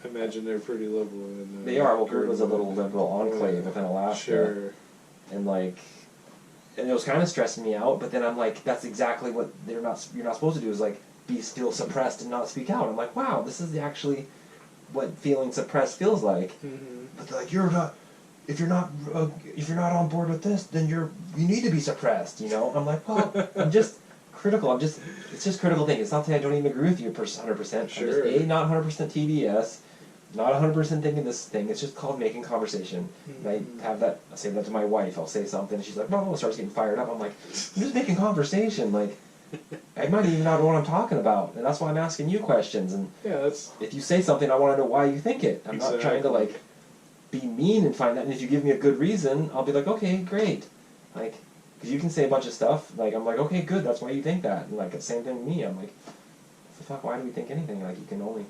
imagine they're pretty liberal. They are. Well, Gerd was a little liberal enclave within Alaska. Sure. And and it was kind of stressing me out. But then I'm like, that's exactly what you're not supposed to do. Is like be still suppressed and not speak out. I'm like, wow, this is actually what feeling suppressed feels like. Mm-hmm. But they're like, if you're not on board with this, then you need to be suppressed. I'm like, well, I'm just critical. It's just critical thinking. It's not that I don't even agree with you 100%. Sure. I'm just not 100% TDS. Not 100% thinking this thing. It's just called making conversation. Mm-hmm. And I say that to my wife. I'll say something, and she's like, "No," starts getting fired up. I'm like, "I'm just making conversation. Like, I might even not know what I'm talking about, and that's why I'm asking you questions. And if you say something, I want to know why you think it. I'm not trying to like be mean and find that. And if you give me a good reason, I'll be like, okay, great. Like, because you can say a bunch of stuff. Like, I'm like, okay, good. That's why you think that. And like the same thing with me. I'm like, what the fuck? Why do we think anything? Like, you can only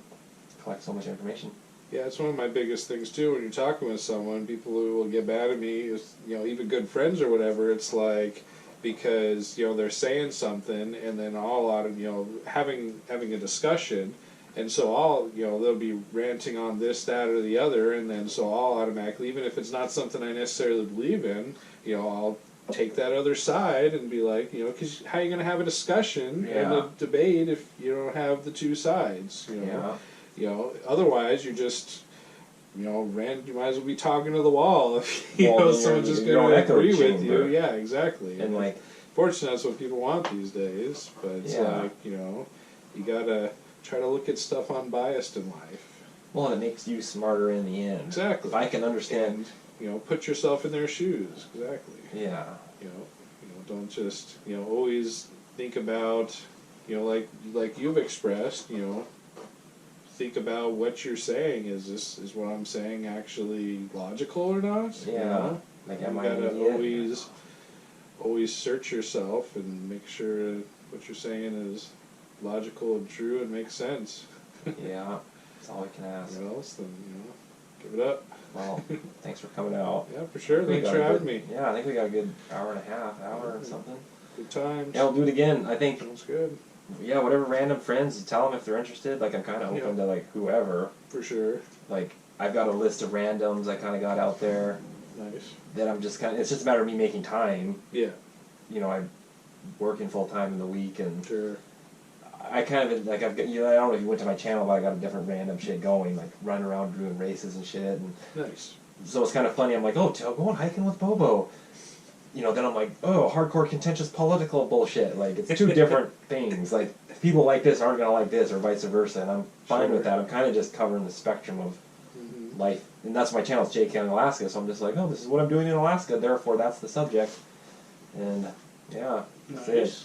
collect so much information. Yeah, it's one of my biggest things too. When you're talking with someone, people who will get mad at me, even good friends or whatever, it's like, because they're saying something, and then all out of having a discussion, and so all they'll be ranting on this, that, or the other, and then so I'll automatically, even if it's not something I necessarily believe in, I'll take that other side and be like, because how are you going to have a discussion and a debate if you don't have the two sides? Otherwise you're just you might as well be talking to the wall if someone's just going to agree with you. Yeah, exactly. And like, fortunately, that's what people want these days. But it's like you gotta try to look at stuff unbiased in life. Well, and it makes you smarter in the end. Exactly. If I can understand, put yourself in their shoes. Exactly. Yeah. Don't just always think about like you've expressed. Think about what you're saying. Is what I'm saying actually logical or not? Yeah. Like, you gotta always search yourself and make sure what you're saying is logical and true and makes sense. Yeah. That's all I can ask. What else? Then give it up. Well, thanks for coming out. Yeah, for sure. Thanks for having me. Yeah, I think we got a good hour and a half, or something. Good times. Yeah, we'll do it again. I think. Sounds good. Yeah, whatever random friends, tell them if they're interested. Like, I'm kind of open to, like, whoever. For sure. Like, I've got a list of randoms I kind of got out there. Nice. That I'm just kind of, it's just a matter of me making time. Yeah. I'm working full time in the week, and sure. I kind of, like, I've got, I don't know if you went to my channel, but I got a different random shit going, like, running around doing races and shit. And nice. So it's kind of funny. I'm like, oh, going hiking with Bobo. Then I'm like, oh, hardcore contentious political bullshit. Like, it's two different things. Like, people like this aren't going to like this, or vice versa, and I'm fine with that. I'm kind of just covering the spectrum of life. And that's my channel, it's JK in Alaska, so I'm just like, oh, this is what I'm doing in Alaska, therefore that's the subject. And, yeah, that's it.